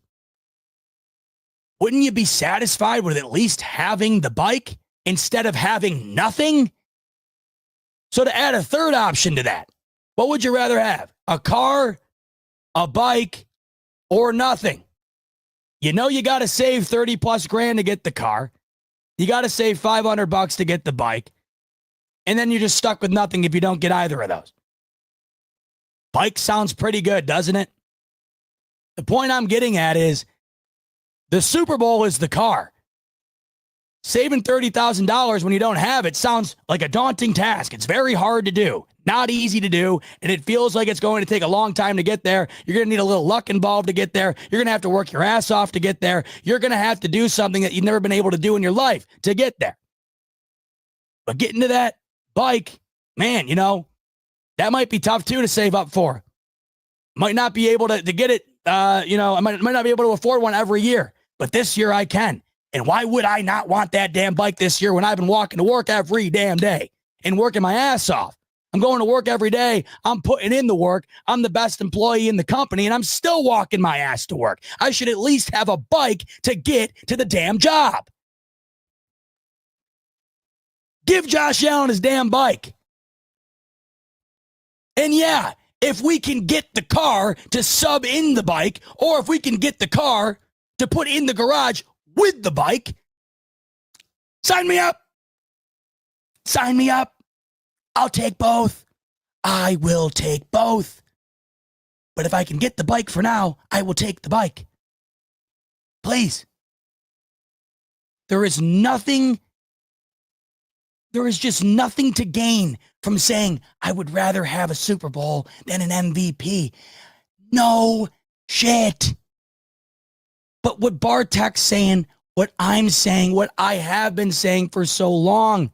wouldn't you be satisfied with at least having the bike instead of having nothing? So to add a third option to that, what would you rather have? A car, a bike, or nothing? You know you got to save 30 plus grand to get the car. You got to save $500 to get the bike. And then you're just stuck with nothing if you don't get either of those. Bike sounds pretty good, doesn't it? The point I'm getting at is the Super Bowl is the car. Saving $30,000 when you don't have it sounds like a daunting task. It's very hard to do, not easy to do, and it feels like it's going to take a long time to get there. You're going to need a little luck involved to get there. You're going to have to work your ass off to get there. You're going to have to do something that you've never been able to do in your life to get there. But getting to that bike, man, that might be tough too to save up for. Might not be able to get it, I might not be able to afford one every year, but this year I can. And why would I not want that damn bike this year when I've been walking to work every damn day and working my ass off? I'm going to work every day. I'm putting in the work. I'm the best employee in the company, and I'm still walking my ass to work. I should at least have a bike to get to the damn job. Give Josh Allen his damn bike. And yeah, if we can get the car to sub in the bike, or if we can get the car to put in the garage with the bike, sign me up. Sign me up. I'll take both. I will take both. But if I can get the bike for now, I will take the bike. Please. There is just nothing to gain from saying, I would rather have a Super Bowl than an MVP. No shit. But what Bartek's saying, what I'm saying, what I have been saying for so long,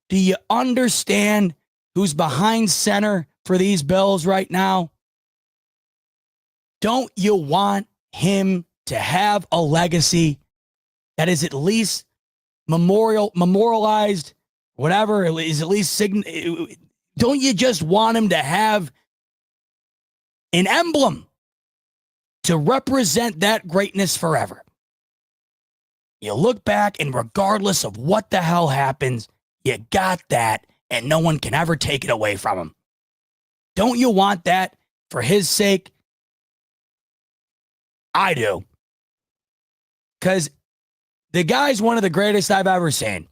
do you understand who's behind center for these Bills right now? Don't you want him to have a legacy that is at least memorialized, whatever, is at least don't you just want him to have an emblem to represent that greatness forever? You look back, and regardless of what the hell happens, you got that, and no one can ever take it away from him. Don't you want that for his sake? I do. Because the guy's one of the greatest I've ever seen.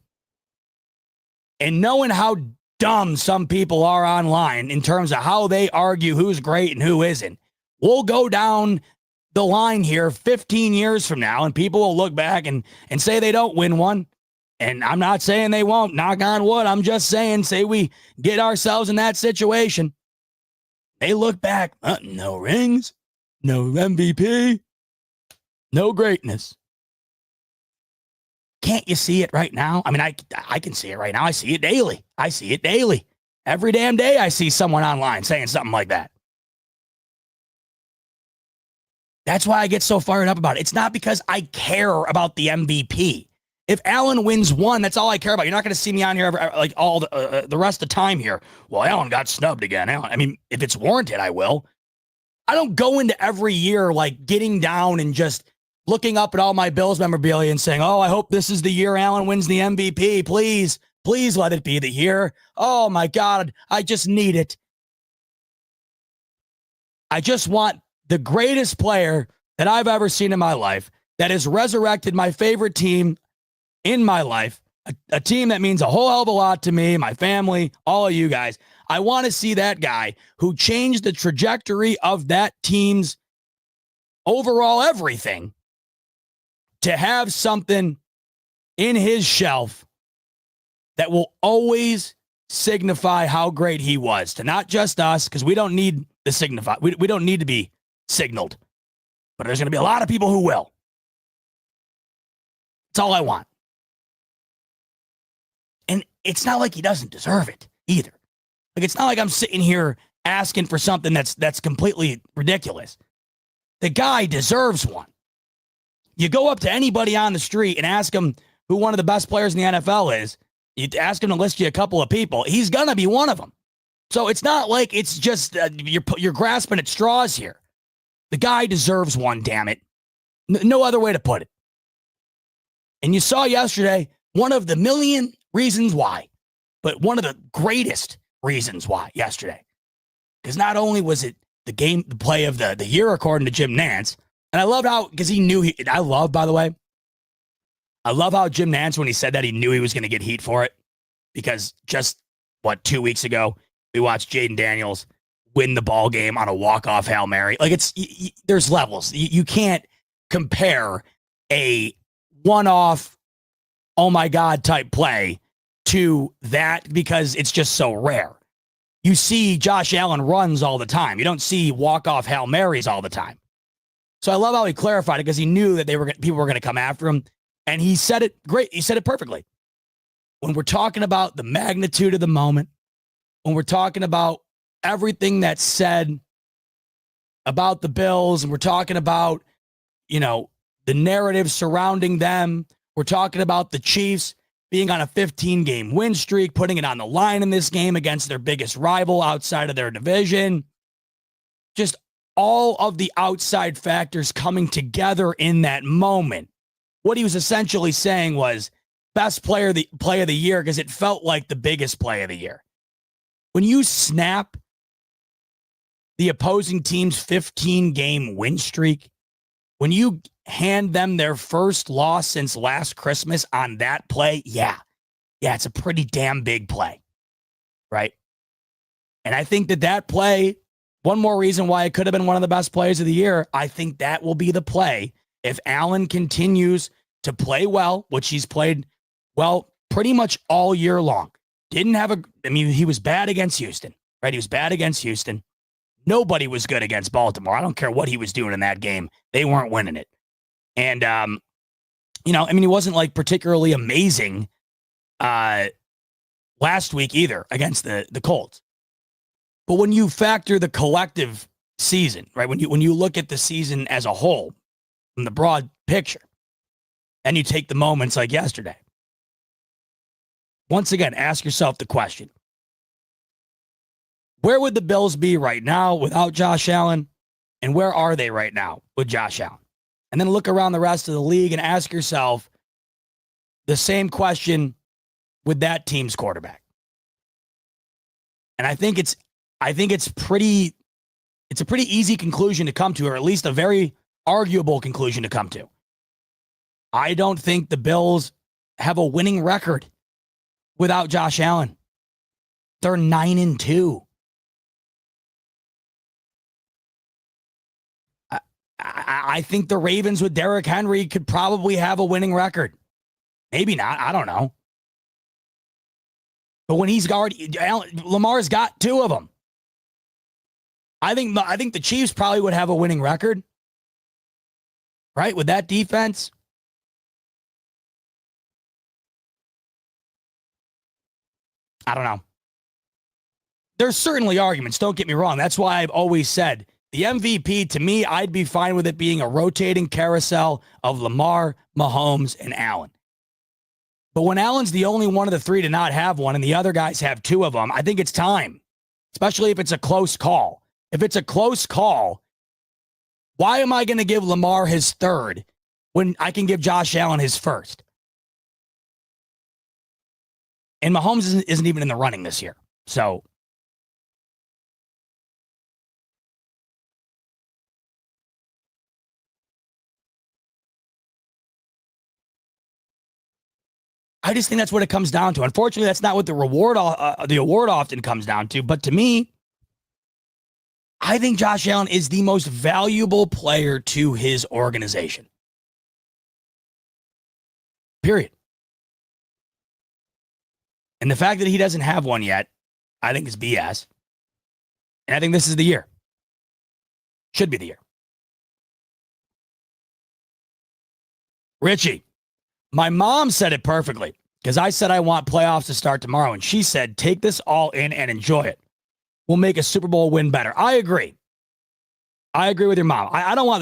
And knowing how dumb some people are online in terms of how they argue who's great and who isn't, we'll go down the line here 15 years from now, and people will look back and say they don't win one. And I'm not saying they won't, knock on wood. I'm just saying, say we get ourselves in that situation. They look back, no rings, no MVP, no greatness. Can't you see it right now? I mean, I can see it right now. I see it daily. Every damn day I see someone online saying something like that. That's why I get so fired up about it. It's not because I care about the MVP. If Allen wins one, that's all I care about. You're not going to see me on here like all the rest of the time here. Well, Allen got snubbed again. I mean, if it's warranted, I will. I don't go into every year like getting down and just looking up at all my Bills memorabilia and saying, oh, I hope this is the year Allen wins the MVP. Please, please let it be the year. Oh, my God, I just need it. I just want the greatest player that I've ever seen in my life that has resurrected my favorite team in my life, a team that means a whole hell of a lot to me, my family, all of you guys. I want to see that guy who changed the trajectory of that team's overall everything to have something in his shelf that will always signify how great he was to not just us, because we don't need to signify. We don't need to be signaled, but there's going to be a lot of people who will. That's all I want. And it's not like he doesn't deserve it either. Like, it's not like I'm sitting here asking for something that's completely ridiculous. The guy deserves one. You go up to anybody on the street and ask him who one of the best players in the NFL is. You ask him to list you a couple of people. He's going to be one of them. So it's not like it's just you're grasping at straws here. The guy deserves one, damn it. No other way to put it. And you saw yesterday one of the million reasons why, but one of the greatest reasons why yesterday. Because not only was it the play of the year according to Jim Nance, and I love how, because he knew I love how Jim Nance, when he said that, he knew he was going to get heat for it. Because just, 2 weeks ago, we watched Jaden Daniels win the ball game on a walk-off Hail Mary. Like, there's levels. You can't compare a one-off, oh my God type play to that, because it's just so rare. You see Josh Allen runs all the time. You don't see walk-off Hail Marys all the time. So I love how he clarified it, because he knew that people were going to come after him. And he said it great. He said it perfectly. When we're talking about the magnitude of the moment, when we're talking about everything that's said about the Bills, and we're talking about, the narrative surrounding them, we're talking about the Chiefs being on a 15-game win streak, putting it on the line in this game against their biggest rival outside of their division. Just all of the outside factors coming together in that moment. What he was essentially saying was best play of the year, because it felt like the biggest play of the year. When you snap the opposing team's 15-game win streak, when you hand them their first loss since last Christmas on that play, yeah, it's a pretty damn big play, right? And I think that play, one more reason why it could have been one of the best plays of the year, I think that will be the play if Allen continues to play well, which he's played well pretty much all year long. He was bad against Houston, right? He was bad against Houston. Nobody was good against Baltimore. I don't care what he was doing in that game. They weren't winning it. And, he wasn't like particularly amazing last week either against the Colts. But when you factor the collective season, right? When you look at the season as a whole, from the broad picture, and you take the moments like yesterday, once again, ask yourself the question: where would the Bills be right now without Josh Allen? And where are they right now with Josh Allen? And then look around the rest of the league and ask yourself the same question with that team's quarterback. And I think it's a pretty easy conclusion to come to, or at least a very arguable conclusion to come to. I don't think the Bills have a winning record without Josh Allen. They're 9-2. I think the Ravens with Derrick Henry could probably have a winning record. Maybe not. I don't know. But when Lamar's got two of them. I think the Chiefs probably would have a winning record, right? With that defense. I don't know. There's certainly arguments. Don't get me wrong. That's why I've always said the MVP, to me, I'd be fine with it being a rotating carousel of Lamar, Mahomes, and Allen. But when Allen's the only one of the three to not have one and the other guys have two of them, I think it's time, especially if it's a close call. If it's a close call, why am I going to give Lamar his third when I can give Josh Allen his first? And Mahomes isn't even in the running this year. So I just think that's what it comes down to. Unfortunately, that's not what the award often comes down to. But to me, I think Josh Allen is the most valuable player to his organization. Period. And the fact that he doesn't have one yet, I think is BS. And I think this is the year. Should be the year. Richie, my mom said it perfectly because I said I want playoffs to start tomorrow. And she said, take this all in and enjoy it. We'll make a Super Bowl win better. I agree. I agree with your mom. I don't want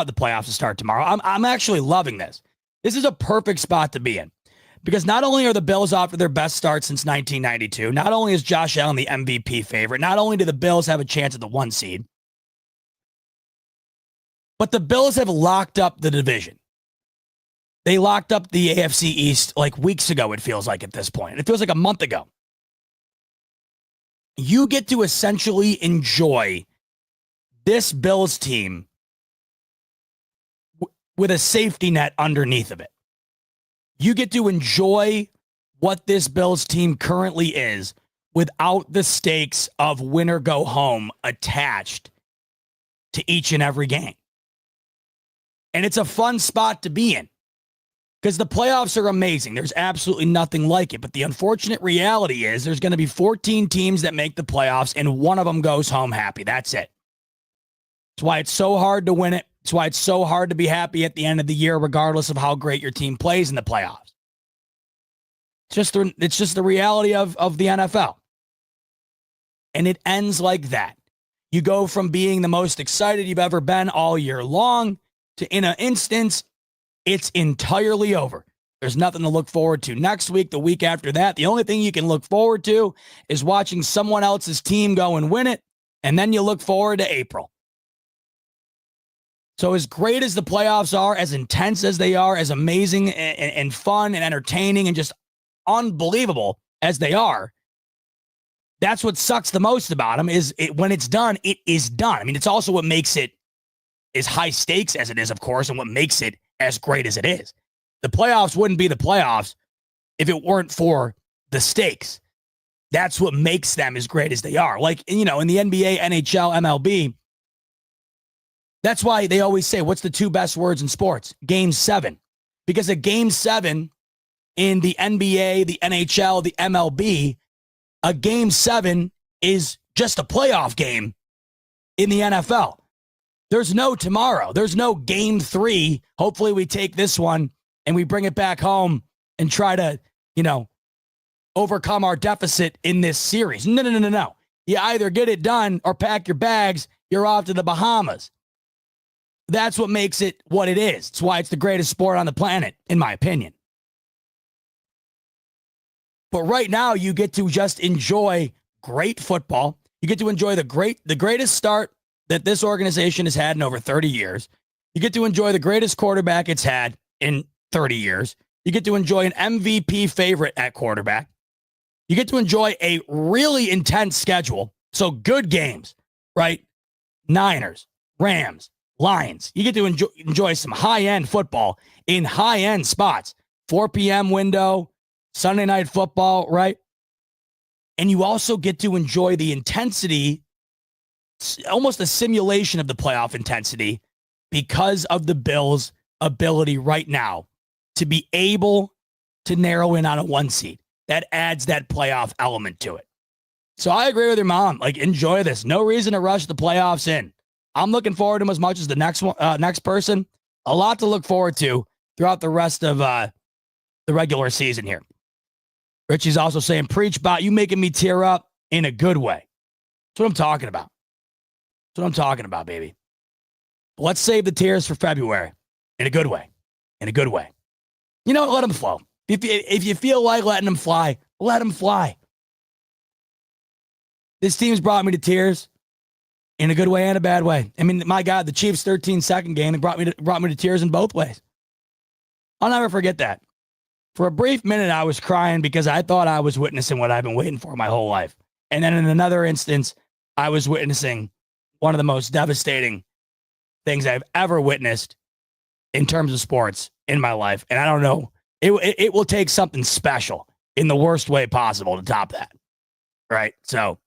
the playoffs to start tomorrow. I'm actually loving this. This is a perfect spot to be in. Because not only are the Bills off to their best start since 1992, not only is Josh Allen the MVP favorite, not only do the Bills have a chance at the 1 seed, but the Bills have locked up the division. They locked up the AFC East like weeks ago, it feels like at this point. It feels like a month ago. You get to essentially enjoy this Bills team with a safety net underneath of it. You get to enjoy what this Bills team currently is without the stakes of win or go home attached to each and every game. And it's a fun spot to be in because the playoffs are amazing. There's absolutely nothing like it. But the unfortunate reality is there's going to be 14 teams that make the playoffs and one of them goes home happy. That's it. That's why it's so hard to win it. It's why it's so hard to be happy at the end of the year, regardless of how great your team plays in the playoffs. It's just the reality of the NFL. And it ends like that. You go from being the most excited you've ever been all year long to, in an instance, it's entirely over. There's nothing to look forward to next week, the week after that. The only thing you can look forward to is watching someone else's team go and win it. And then you look forward to April. So as great as the playoffs are, as intense as they are, as amazing and fun and entertaining and just unbelievable as they are, that's what sucks the most about them is when it's done, it is done. I mean, it's also what makes it as high stakes as it is, of course, and what makes it as great as it is. The playoffs wouldn't be the playoffs if it weren't for the stakes. That's what makes them as great as they are. Like, in the NBA, NHL, MLB, that's why they always say, what's the two best words in sports? Game 7. Because a game 7 in the NBA, the NHL, the MLB, a game 7 is just a playoff game in the NFL. There's no tomorrow. There's no game 3. Hopefully we take this one and we bring it back home and try to, overcome our deficit in this series. No. You either get it done or pack your bags. You're off to the Bahamas. That's what makes it what it is. It's why it's the greatest sport on the planet, in my opinion. But right now, you get to just enjoy great football. You get to enjoy the greatest start that this organization has had in over 30 years. You get to enjoy the greatest quarterback it's had in 30 years. You get to enjoy an MVP favorite at quarterback. You get to enjoy a really intense schedule. So good games, right? Niners, Rams, Lions. You get to enjoy some high-end football in high-end spots. 4 p.m. window, Sunday night football, right? And you also get to enjoy the intensity, almost a simulation of the playoff intensity, because of the Bills' ability right now to be able to narrow in on a 1 seed. That adds that playoff element to it. So I agree with your mom. Like, enjoy this. No reason to rush the playoffs in. I'm looking forward to them as much as the next person. A lot to look forward to throughout the rest of the regular season here. Richie's also saying, preach, bot, you making me tear up in a good way. That's what I'm talking about. That's what I'm talking about, baby. Let's save the tears for February in a good way. In a good way. Let them flow. If you feel like letting them fly, let them fly. This team's brought me to tears in a good way and a bad way. I mean, my God, the Chiefs' 13-second game, it brought me to tears in both ways. I'll never forget that. For a brief minute, I was crying because I thought I was witnessing what I've been waiting for my whole life. And then in another instance, I was witnessing one of the most devastating things I've ever witnessed in terms of sports in my life. And I don't know. It will take something special in the worst way possible to top that, right? So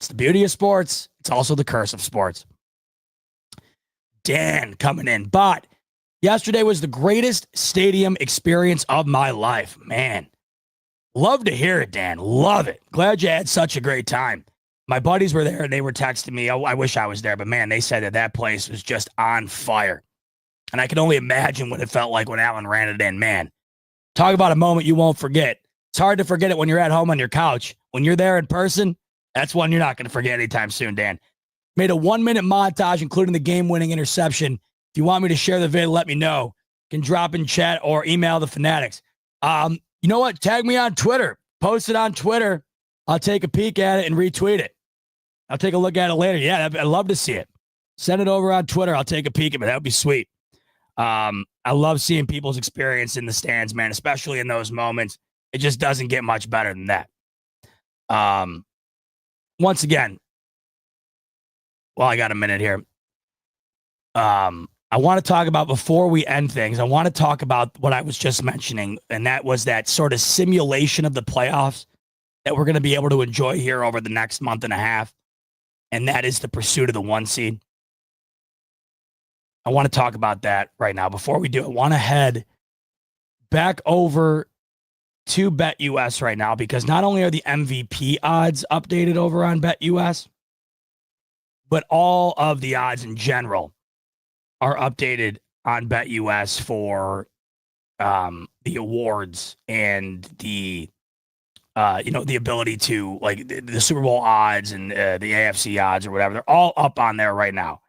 it's the beauty of sports. It's also the curse of sports. Dan coming in. But yesterday was the greatest stadium experience of my life. Man, love to hear it, Dan. Love it. Glad you had such a great time. My buddies were there and they were texting me. I wish I was there, but man, they said that place was just on fire. And I can only imagine what it felt like when Allen ran it in. Man, talk about a moment you won't forget. It's hard to forget it when you're at home on your couch. When you're there in person, that's one you're not going to forget anytime soon, Dan. Made a 1-minute montage, including the game-winning interception. If you want me to share the video, let me know. You can drop in chat or email the Fanatics. You know what? Tag me on Twitter. Post it on Twitter. I'll take a peek at it and retweet it. I'll take a look at it later. Yeah, I'd love to see it. Send it over on Twitter. I'll take a peek at it. That would be sweet. I love seeing people's experience in the stands, man, especially in those moments. It just doesn't get much better than that. Once again, well, I got a minute here. I want to talk about, before we end things, I want to talk about what I was just mentioning, and that was that sort of simulation of the playoffs that we're going to be able to enjoy here over the next month and a half, and that is the pursuit of the 1 seed. I want to talk about that right now. Before we do, I want to head back over to BetUS right now, because not only are the MVP odds updated over on BetUS, but all of the odds in general are updated on BetUS for the awards and the the ability to, like, the Super Bowl odds and the AFC odds or whatever. They're all up on there right now.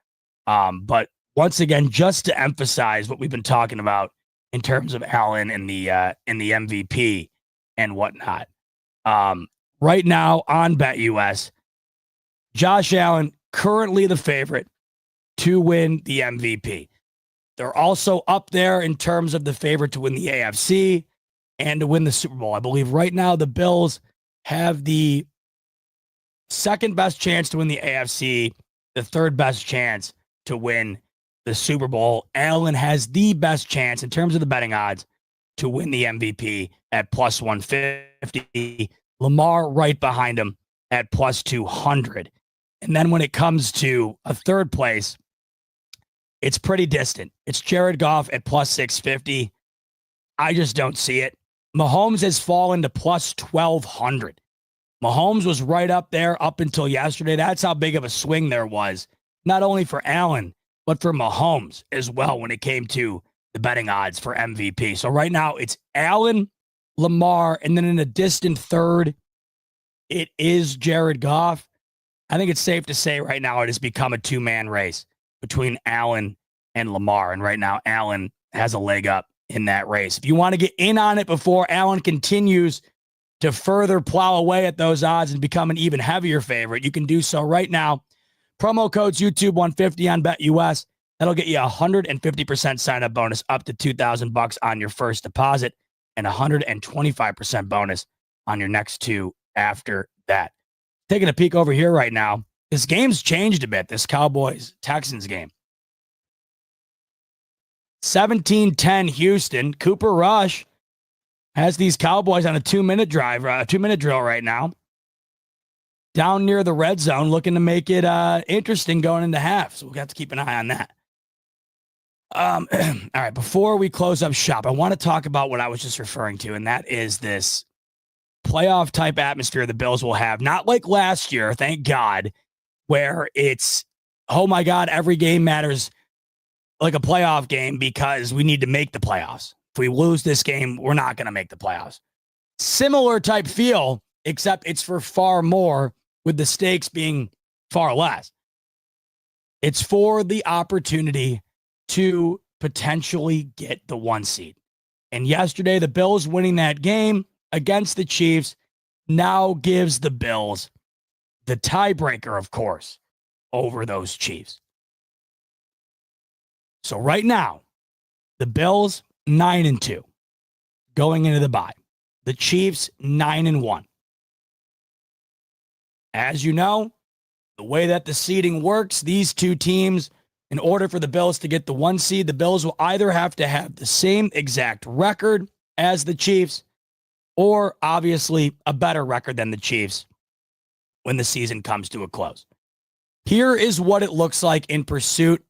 But once again, just to emphasize what we've been talking about in terms of Allen and the MVP and whatnot. Right now on BetUS, Josh Allen currently the favorite to win the MVP. They're also up there in terms of the favorite to win the AFC and to win the Super Bowl. I believe right now the Bills have the second best chance to win the AFC, the third best chance to win the Super Bowl. Allen has the best chance in terms of the betting odds to win the MVP at plus 150. Lamar right behind him at plus 200. And then when it comes to a third place, it's pretty distant. It's Jared Goff at plus 650. I just don't see it. Mahomes has fallen to plus 1,200. Mahomes was right up there up until yesterday. That's how big of a swing there was, not only for Allen, but for Mahomes as well when it came to the betting odds for MVP. So right now it's Allen, Lamar, and then in a distant third, it is Jared Goff. I think it's safe to say right now it has become a two-man race between Allen and Lamar. And right now, Allen has a leg up in that race. If you want to get in on it before Allen continues to further plow away at those odds and become an even heavier favorite, you can do so right now. Promo code's YouTube150 on BetUS. That'll get you a 150% sign-up bonus up to $2,000 on your first deposit and 125% bonus on your next two after that. Taking a peek over here right now. This game's changed a bit, this Cowboys-Texans game. 17-10 Houston. Cooper Rush has these Cowboys on a 2-minute drive, 2-minute drill right now. Down near the red zone, looking to make it interesting going into half. So we'll have to keep an eye on that. All right, before we close up shop, I want to talk about what I was just referring to, and that is this playoff type atmosphere the Bills will have. Not like last year, thank God, where it's, oh my God, every game matters like a playoff game because we need to make the playoffs. If we lose this game, we're not going to make the playoffs. Similar type feel, except it's for far more, with the stakes being far less. It's for the opportunity to potentially get the 1 seed. And yesterday, the Bills winning that game against the Chiefs now gives the Bills the tiebreaker, of course, over those Chiefs. So right now, the Bills 9-2 going into the bye. The Chiefs 9-1. As you know, the way that the seeding works, these two teams, in order for the Bills to get the 1 seed, the Bills will either have to have the same exact record as the Chiefs or obviously a better record than the Chiefs when the season comes to a close. Here is what it looks like in pursuit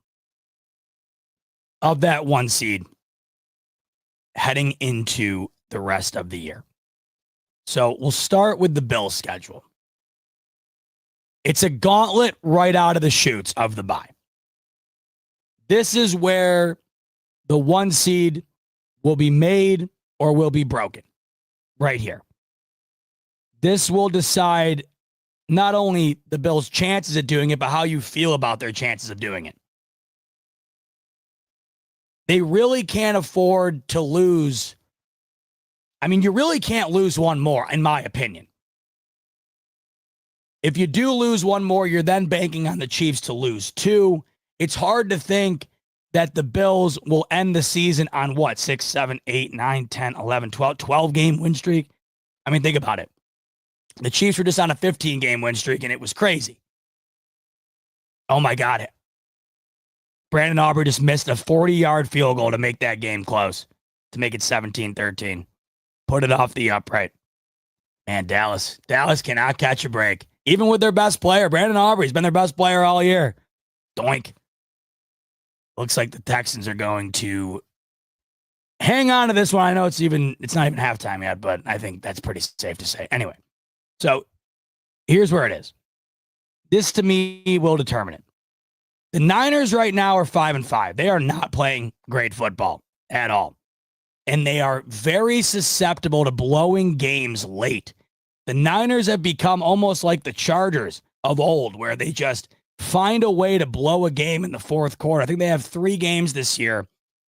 of that 1 seed heading into the rest of the year. So we'll start with the Bills schedule. It's a gauntlet right out of the chutes of the bye. This is where the 1 seed will be made or will be broken. Right here. This will decide not only the Bills' chances of doing it, but how you feel about their chances of doing it. They really can't afford to lose. I mean, you really can't lose one more, in my opinion. If you do lose one more, you're then banking on the Chiefs to lose 2. It's hard to think that the Bills will end the season on what? 6, 7, 8, 9, 10, 11, 12 game win streak. I mean, think about it. The Chiefs were just on a 15 game win streak and it was crazy. Oh my God. Brandon Aubrey just missed a 40-yard field goal to make that game close, to make it 17-13. Put it off the upright. Man, Dallas cannot catch a break. Even with their best player, Brandon Aubrey's been their best player all year. Doink. Looks like the Texans are going to hang on to this one. I know it's not even halftime yet, but I think that's pretty safe to say. Anyway, so here's where it is. This, to me, will determine it. The Niners right now are 5-5. They are not playing great football at all. And they are very susceptible to blowing games late. The Niners have become almost like the Chargers of old, where they just find a way to blow a game in the fourth quarter. I think they have 3 games this year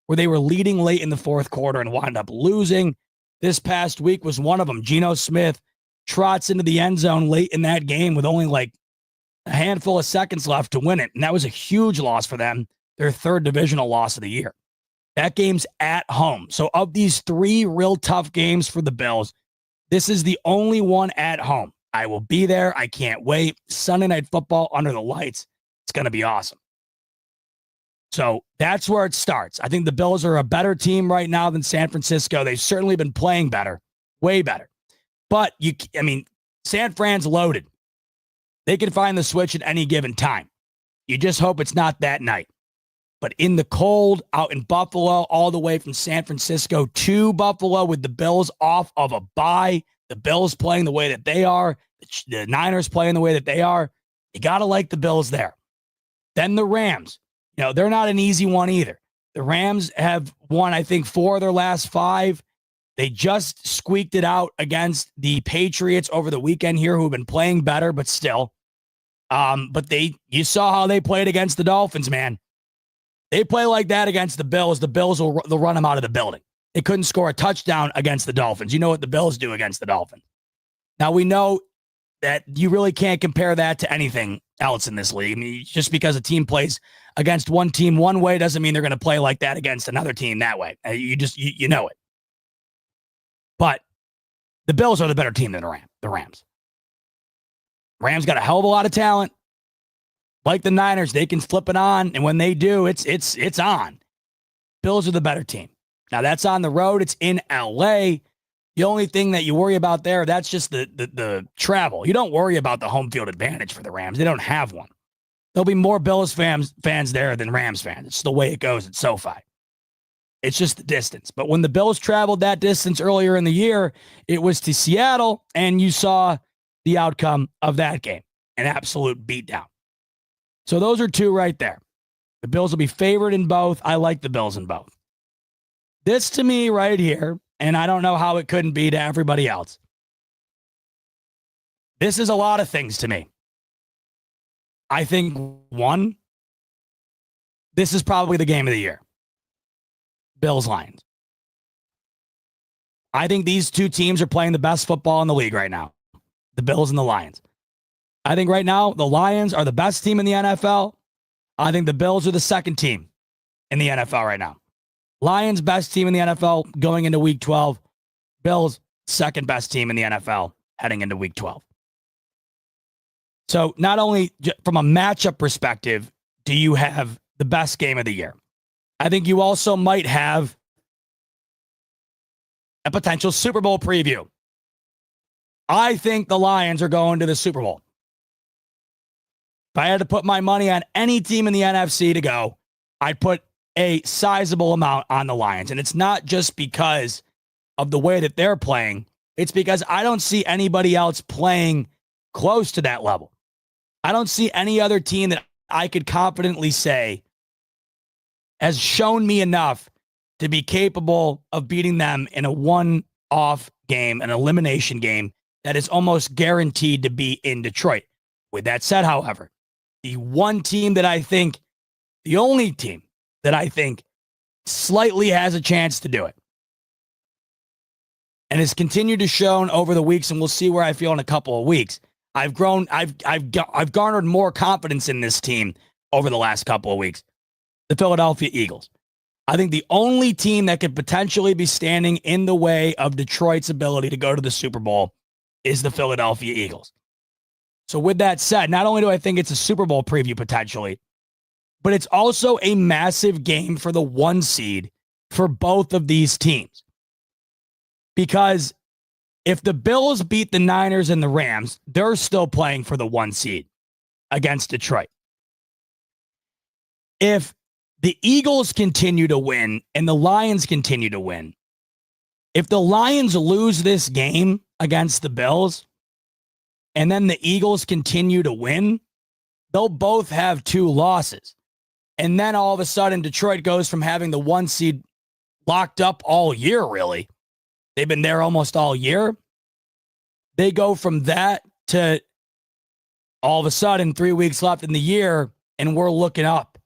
where they were leading late in the fourth quarter and wound up losing. This past week was one of them. Geno Smith trots into the end zone late in that game with only like a handful of seconds left to win it. And that was a huge loss for them, their 3rd divisional loss of the year. That game's at home. So of these 3 real tough games for the Bills, this is the only one at home. I will be there. I can't wait. Sunday Night Football under the lights. It's going to be awesome. So that's where it starts. I think the Bills are a better team right now than San Francisco. They've certainly been playing better, way better. But San Fran's loaded. They can find the switch at any given time. You just hope it's not that night. But in the cold, out in Buffalo, all the way from San Francisco to Buffalo with the Bills off of a bye, the Bills playing the way that they are, the Niners playing the way that they are, you got to like the Bills there. Then the Rams. They're not an easy one either. The Rams have won, I think, 4 of their last 5. They just squeaked it out against the Patriots over the weekend here, who have been playing better, but still. But you saw how they played against the Dolphins, man. They play like that against the Bills. The Bills they'll run them out of the building. They couldn't score a touchdown against the Dolphins. You know what the Bills do against the Dolphins. Now, we know that you really can't compare that to anything else in this league. Just because a team plays against one team one way doesn't mean they're going to play like that against another team that way. You know it. But the Bills are the better team than the Rams. Rams got a hell of a lot of talent. Like the Niners, they can flip it on, and when they do, it's on. Bills are the better team. Now, that's on the road. It's in L.A. The only thing that you worry about there, that's just the travel. You don't worry about the home field advantage for the Rams. They don't have one. There'll be more Bills fans there than Rams fans. It's the way it goes at SoFi. It's just the distance. But when the Bills traveled that distance earlier in the year, it was to Seattle, and you saw the outcome of that game, an absolute beatdown. So those are 2 right there. The Bills will be favored in both. I like the Bills in both. This to me right here, and I don't know how it couldn't be to everybody else. This is a lot of things to me. I think, 1, this is probably the game of the year. Bills-Lions. I think these 2 teams are playing the best football in the league right now. The Bills and the Lions. I think right now the Lions are the best team in the NFL. I think the Bills are the second team in the NFL right now. Lions, best team in the NFL going into week 12. Bills, second best team in the NFL heading into week 12. So not only from a matchup perspective do you have the best game of the year, I think you also might have a potential Super Bowl preview. I think the Lions are going to the Super Bowl. If I had to put my money on any team in the NFC to go, I'd put a sizable amount on the Lions. And it's not just because of the way that they're playing. It's because I don't see anybody else playing close to that level. I don't see any other team that I could confidently say has shown me enough to be capable of beating them in a one-off game, an elimination game that is almost guaranteed to be in Detroit. With that said, however, the only team that I think slightly has a chance to do it and has continued to show over the weeks, and we'll see where I feel in a couple of weeks. I've garnered more confidence in this team over the last couple of weeks. The Philadelphia Eagles. I think the only team that could potentially be standing in the way of Detroit's ability to go to the Super Bowl is the Philadelphia Eagles. So with that said, not only do I think it's a Super Bowl preview potentially, but it's also a massive game for the 1 seed for both of these teams. Because if the Bills beat the Niners and the Rams, they're still playing for the 1 seed against Detroit. If the Eagles continue to win and the Lions continue to win, if the Lions lose this game against the Bills and then the Eagles continue to win, they'll both have 2 losses. And then all of a sudden, Detroit goes from having the 1 seed locked up all year, really. They've been there almost all year. They go from that to all of a sudden 3 weeks left in the year, and we're looking up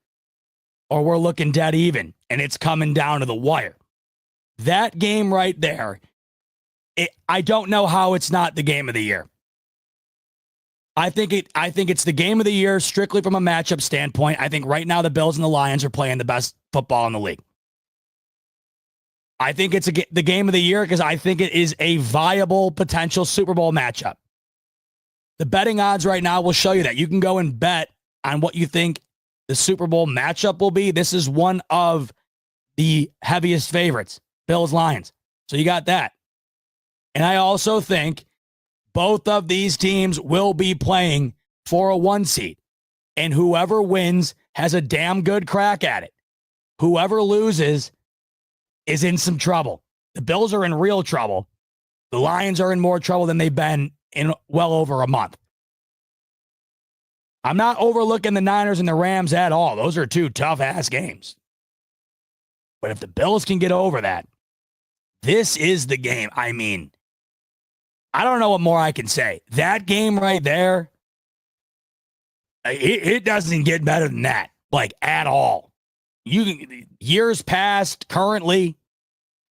or we're looking dead even, and it's coming down to the wire. That game right there, I don't know how it's not the game of the year. I think it's the game of the year strictly from a matchup standpoint. I think right now the Bills and the Lions are playing the best football in the league. I think it's the game of the year because I think it is a viable potential Super Bowl matchup. The betting odds right now will show you that. You can go and bet on what you think the Super Bowl matchup will be. This is one of the heaviest favorites, Bills-Lions. So you got that. And I also think Both of these teams will be playing for a 1 seed. And whoever wins has a damn good crack at it. Whoever loses is in some trouble. The Bills are in real trouble. The Lions are in more trouble than they've been in well over a month. I'm not overlooking the Niners and the Rams at all. Those are two tough-ass games. But if the Bills can get over that, this is the game. I mean, I don't know what more I can say. That game right there, it doesn't get better than that, like at all. Years past, currently,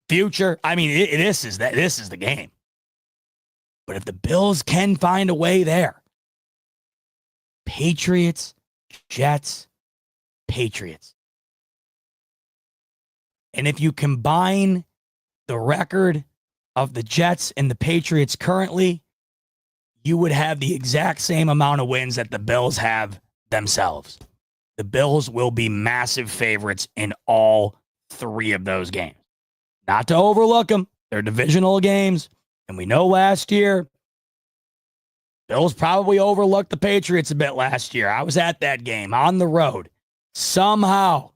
future. I mean, this is the game. But if the Bills can find a way there, Patriots, Jets, Patriots. And if you combine the record of the Jets and the Patriots currently, you would have the exact same amount of wins that the Bills have themselves. The Bills will be massive favorites in all three of those games. Not to overlook them. They're divisional games. And we know last year, Bills probably overlooked the Patriots a bit last year. I was at that game on the road. Somehow,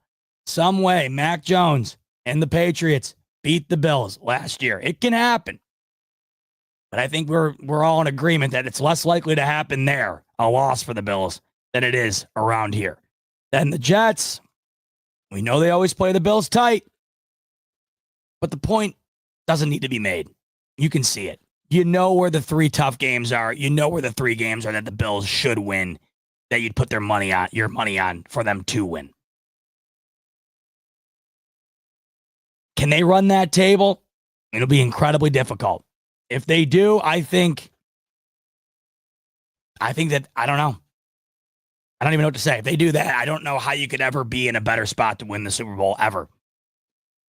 some way, Mac Jones and the Patriots beat the Bills last year. It can happen. But I think we're all in agreement that it's less likely to happen there, a loss for the Bills, than it is around here. Then the Jets, we know they always play the Bills tight. But the point doesn't need to be made. You can see it. You know where the three tough games are. You know where the three games are that the Bills should win, that you'd put your money on for them to win. Can they run that table? It'll be incredibly difficult. If they do, I think that, I don't know. I don't even know what to say. If they do that, I don't know how you could ever be in a better spot to win the Super Bowl ever.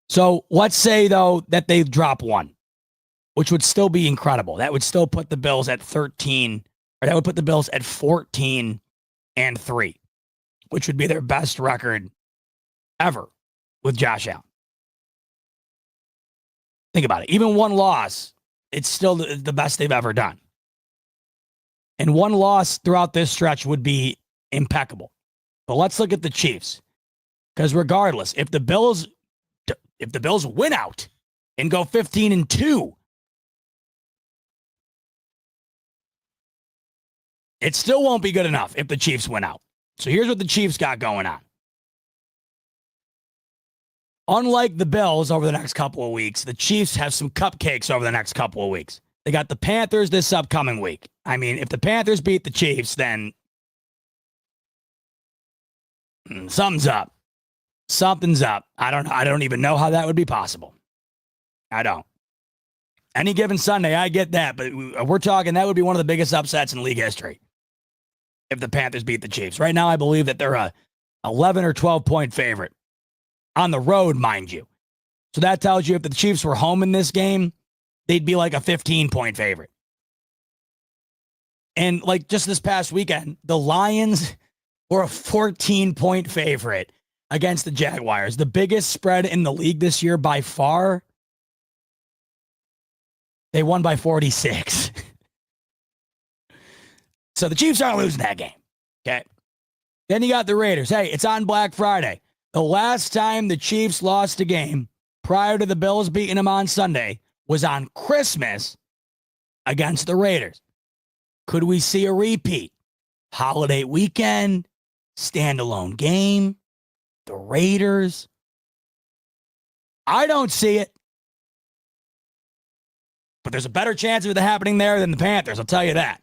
So let's say, though, that they drop one, which would still be incredible. That would still put the Bills at 13, or that would put the Bills at 14-3, which would be their best record ever with Josh Allen. Think about it. Even one loss, it's still the best they've ever done. And one loss throughout this stretch would be impeccable. But let's look at the Chiefs. Because regardless, if the Bills win out and go 15-2, it still won't be good enough if the Chiefs win out. So here's what the Chiefs got going on. Unlike the Bills over the next couple of weeks, the Chiefs have some cupcakes over the next couple of weeks. They got the Panthers this upcoming week. I mean, if the Panthers beat the Chiefs, then something's up. Something's up. I don't even know how that would be possible. I don't. Any given Sunday, I get that, but we're talking that would be one of the biggest upsets in league history if the Panthers beat the Chiefs. Right now, I believe that they're a 11 or 12-point favorite on the road, mind you. So that tells you if the Chiefs were home in this game, they'd be like a 15-point favorite. And like just this past weekend, the Lions were a 14-point favorite against the Jaguars. The biggest spread in the league this year by far. They won by 46. So the Chiefs aren't losing that game. Okay. Then you got the Raiders. Hey, it's on Black Friday. The last time the Chiefs lost a game prior to the Bills beating them on Sunday was on Christmas against the Raiders. Could we see a repeat? Holiday weekend, standalone game, the Raiders. I don't see it. But there's a better chance of it happening there than the Panthers, I'll tell you that.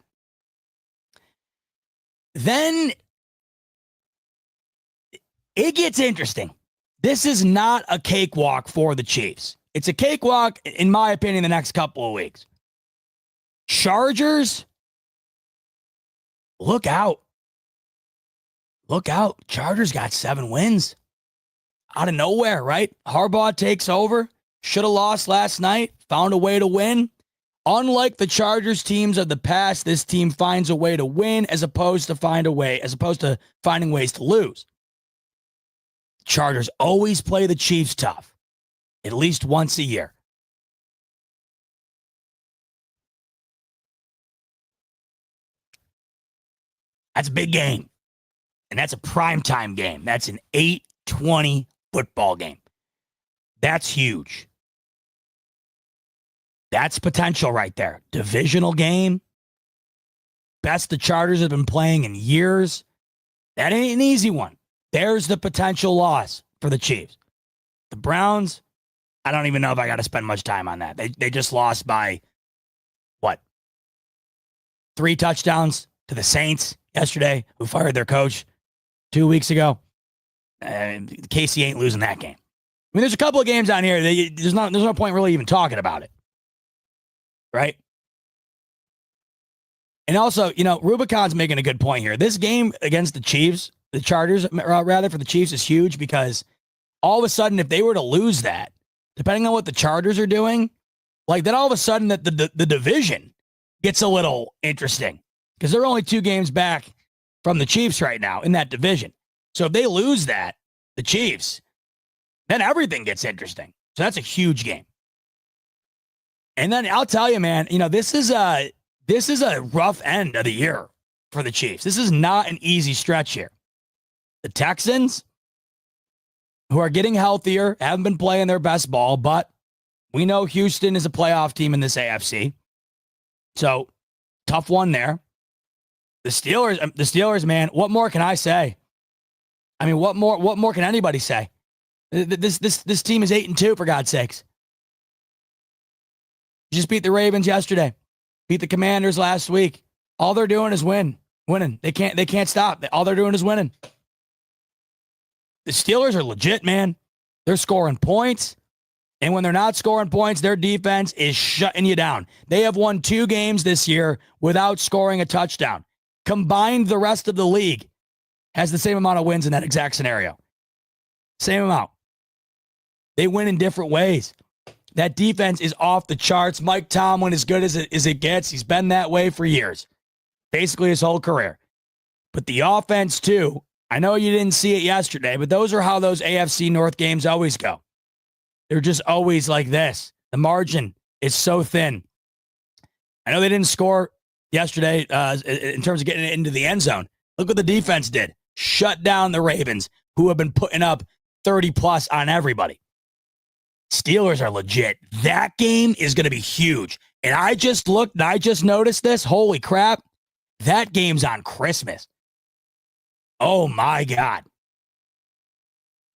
Then it gets interesting. This is not a cakewalk for the Chiefs. It's a cakewalk, in my opinion, the next couple of weeks. Chargers, look out. Look out. Chargers got 7 wins. Out of nowhere, right? Harbaugh takes over. Should have lost last night. Found a way to win. Unlike the Chargers teams of the past, this team finds a way to win as opposed to finding ways to lose. Chargers always play the Chiefs tough, at least once a year. That's a big game. And that's a primetime game. That's an 8:20 football game. That's huge. That's potential right there. Divisional game. Best the Chargers have been playing in years. That ain't an easy one. There's the potential loss for the Chiefs. The Browns, I don't even know if I got to spend much time on that. They just lost by, what, 3 touchdowns to the Saints yesterday, who fired their coach 2 weeks ago. And Casey ain't losing that game. I mean, there's a couple of games on here. There's no point really even talking about it. Right? And also, Rubicon's making a good point here. This game against the Chiefs, the Chargers, rather, for the Chiefs is huge because all of a sudden, if they were to lose that, depending on what the Chargers are doing, like then all of a sudden that the division gets a little interesting because they're only 2 games back from the Chiefs right now in that division. So if they lose that, the Chiefs, then everything gets interesting. So that's a huge game. And then I'll tell you, man, this is a rough end of the year for the Chiefs. This is not an easy stretch here. The Texans, who are getting healthier, haven't been playing their best ball, but we know Houston is a playoff team in this AFC. So, tough one there. The Steelers, man, what more can I say? I mean, what more can anybody say? This team is 8-2, for God's sakes. Just beat the Ravens yesterday. Beat the Commanders last week. All they're doing is winning. They can't stop. All they're doing is winning. The Steelers are legit, man. They're scoring points. And when they're not scoring points, their defense is shutting you down. They have won 2 games this year without scoring a touchdown. Combined, the rest of the league has the same amount of wins in that exact scenario. Same amount. They win in different ways. That defense is off the charts. Mike Tomlin, as good as it gets, he's been that way for years. Basically his whole career. But the offense, too, I know you didn't see it yesterday, but those are how those AFC North games always go. They're just always like this. The margin is so thin. I know they didn't score yesterday in terms of getting it into the end zone. Look what the defense did. Shut down the Ravens, who have been putting up 30-plus on everybody. Steelers are legit. That game is going to be huge. And I just looked and I just noticed this. Holy crap. That game's on Christmas. Oh, my God.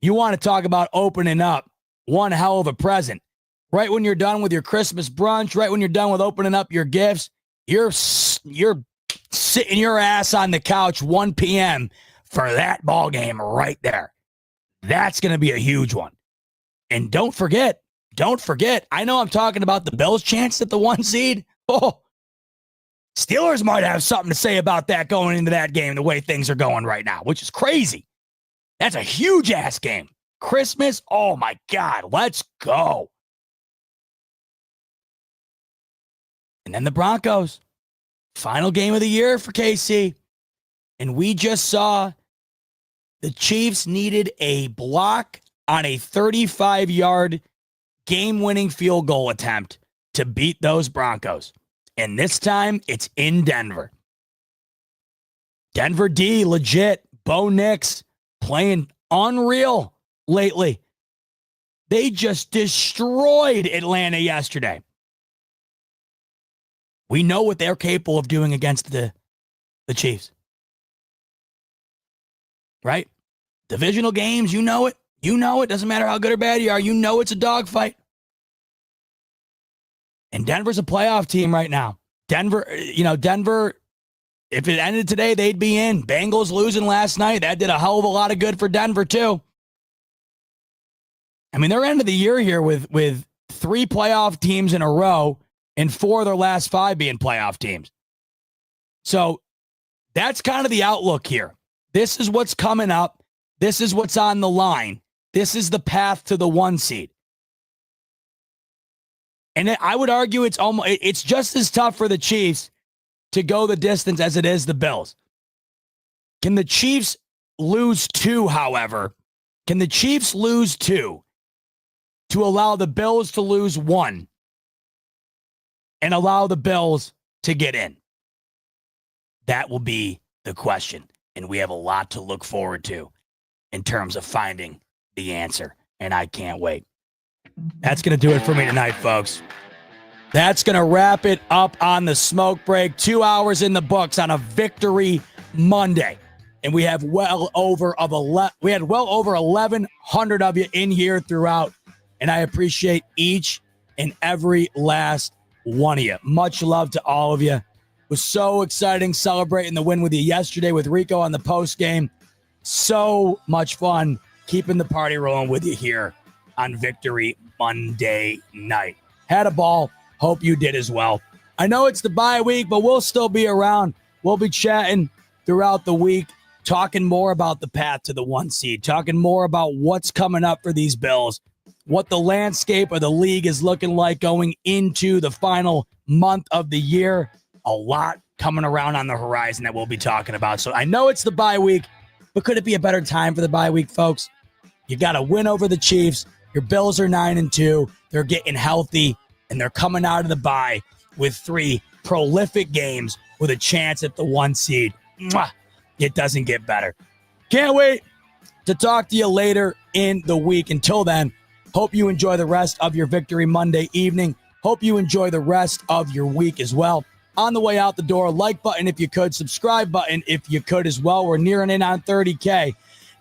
You want to talk about opening up one hell of a present. Right when you're done with your Christmas brunch, right when you're done with opening up your gifts, you're sitting your ass on the couch 1 p.m. for that ball game right there. That's going to be a huge one. And don't forget, I know I'm talking about the Bills' chance at the 1 seed. Oh, Steelers might have something to say about that going into that game, the way things are going right now, which is crazy. That's a huge-ass game. Christmas, oh, my God, let's go. And then the Broncos, final game of the year for KC. And we just saw the Chiefs needed a block on a 35-yard game-winning field goal attempt to beat those Broncos. And this time, it's in Denver. Denver D, legit. Bo Nix playing unreal lately. They just destroyed Atlanta yesterday. We know what they're capable of doing against the Chiefs. Right? Divisional games, you know it. You know it. Doesn't matter how good or bad you are. You know it's a dogfight. And Denver's a playoff team right now. Denver, if it ended today, they'd be in. Bengals losing last night. That did a hell of a lot of good for Denver, too. I mean, they're end of the year here with 3 playoff teams in a row and 4 of their last 5 being playoff teams. So that's kind of the outlook here. This is what's coming up. This is what's on the line. This is the path to the 1 seed. And I would argue it's just as tough for the Chiefs to go the distance as it is the Bills. Can the Chiefs lose 2, however? Can the Chiefs lose 2 to allow the Bills to lose 1 and allow the Bills to get in? That will be the question. And we have a lot to look forward to in terms of finding the answer. And I can't wait. That's going to do it for me tonight, folks. That's going to wrap it up on the smoke break. 2 hours in the books on a Victory Monday. And we have well over 1,100 of you in here throughout. And I appreciate each and every last one of you. Much love to all of you. It was so exciting celebrating the win with you yesterday with Rico on the post game. So much fun keeping the party rolling with you here on Victory Monday night. Had a ball. Hope you did as well. I know it's the bye week, but we'll still be around. We'll be chatting throughout the week, talking more about the path to the 1 seed, talking more about what's coming up for these Bills, what the landscape of the league is looking like going into the final month of the year. A lot coming around on the horizon that we'll be talking about. So I know it's the bye week, but could it be a better time for the bye week, folks? You got to win over the Chiefs. Your Bills are 9-2. They're getting healthy, and they're coming out of the bye with 3 prolific games with a chance at the 1 seed. Mwah! It doesn't get better. Can't wait to talk to you later in the week. Until then, hope you enjoy the rest of your Victory Monday evening. Hope you enjoy the rest of your week as well. On the way out the door, like button if you could, subscribe button if you could as well. We're nearing in on 30K.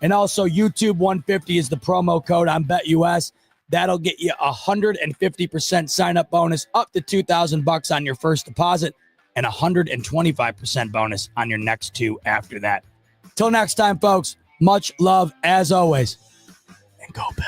And also, YouTube 150 is the promo code on BetUS. That'll get you 150% sign-up bonus, up to $2,000 on your first deposit, and 125% bonus on your next 2 after that. Till next time, folks, much love as always, and go Bill.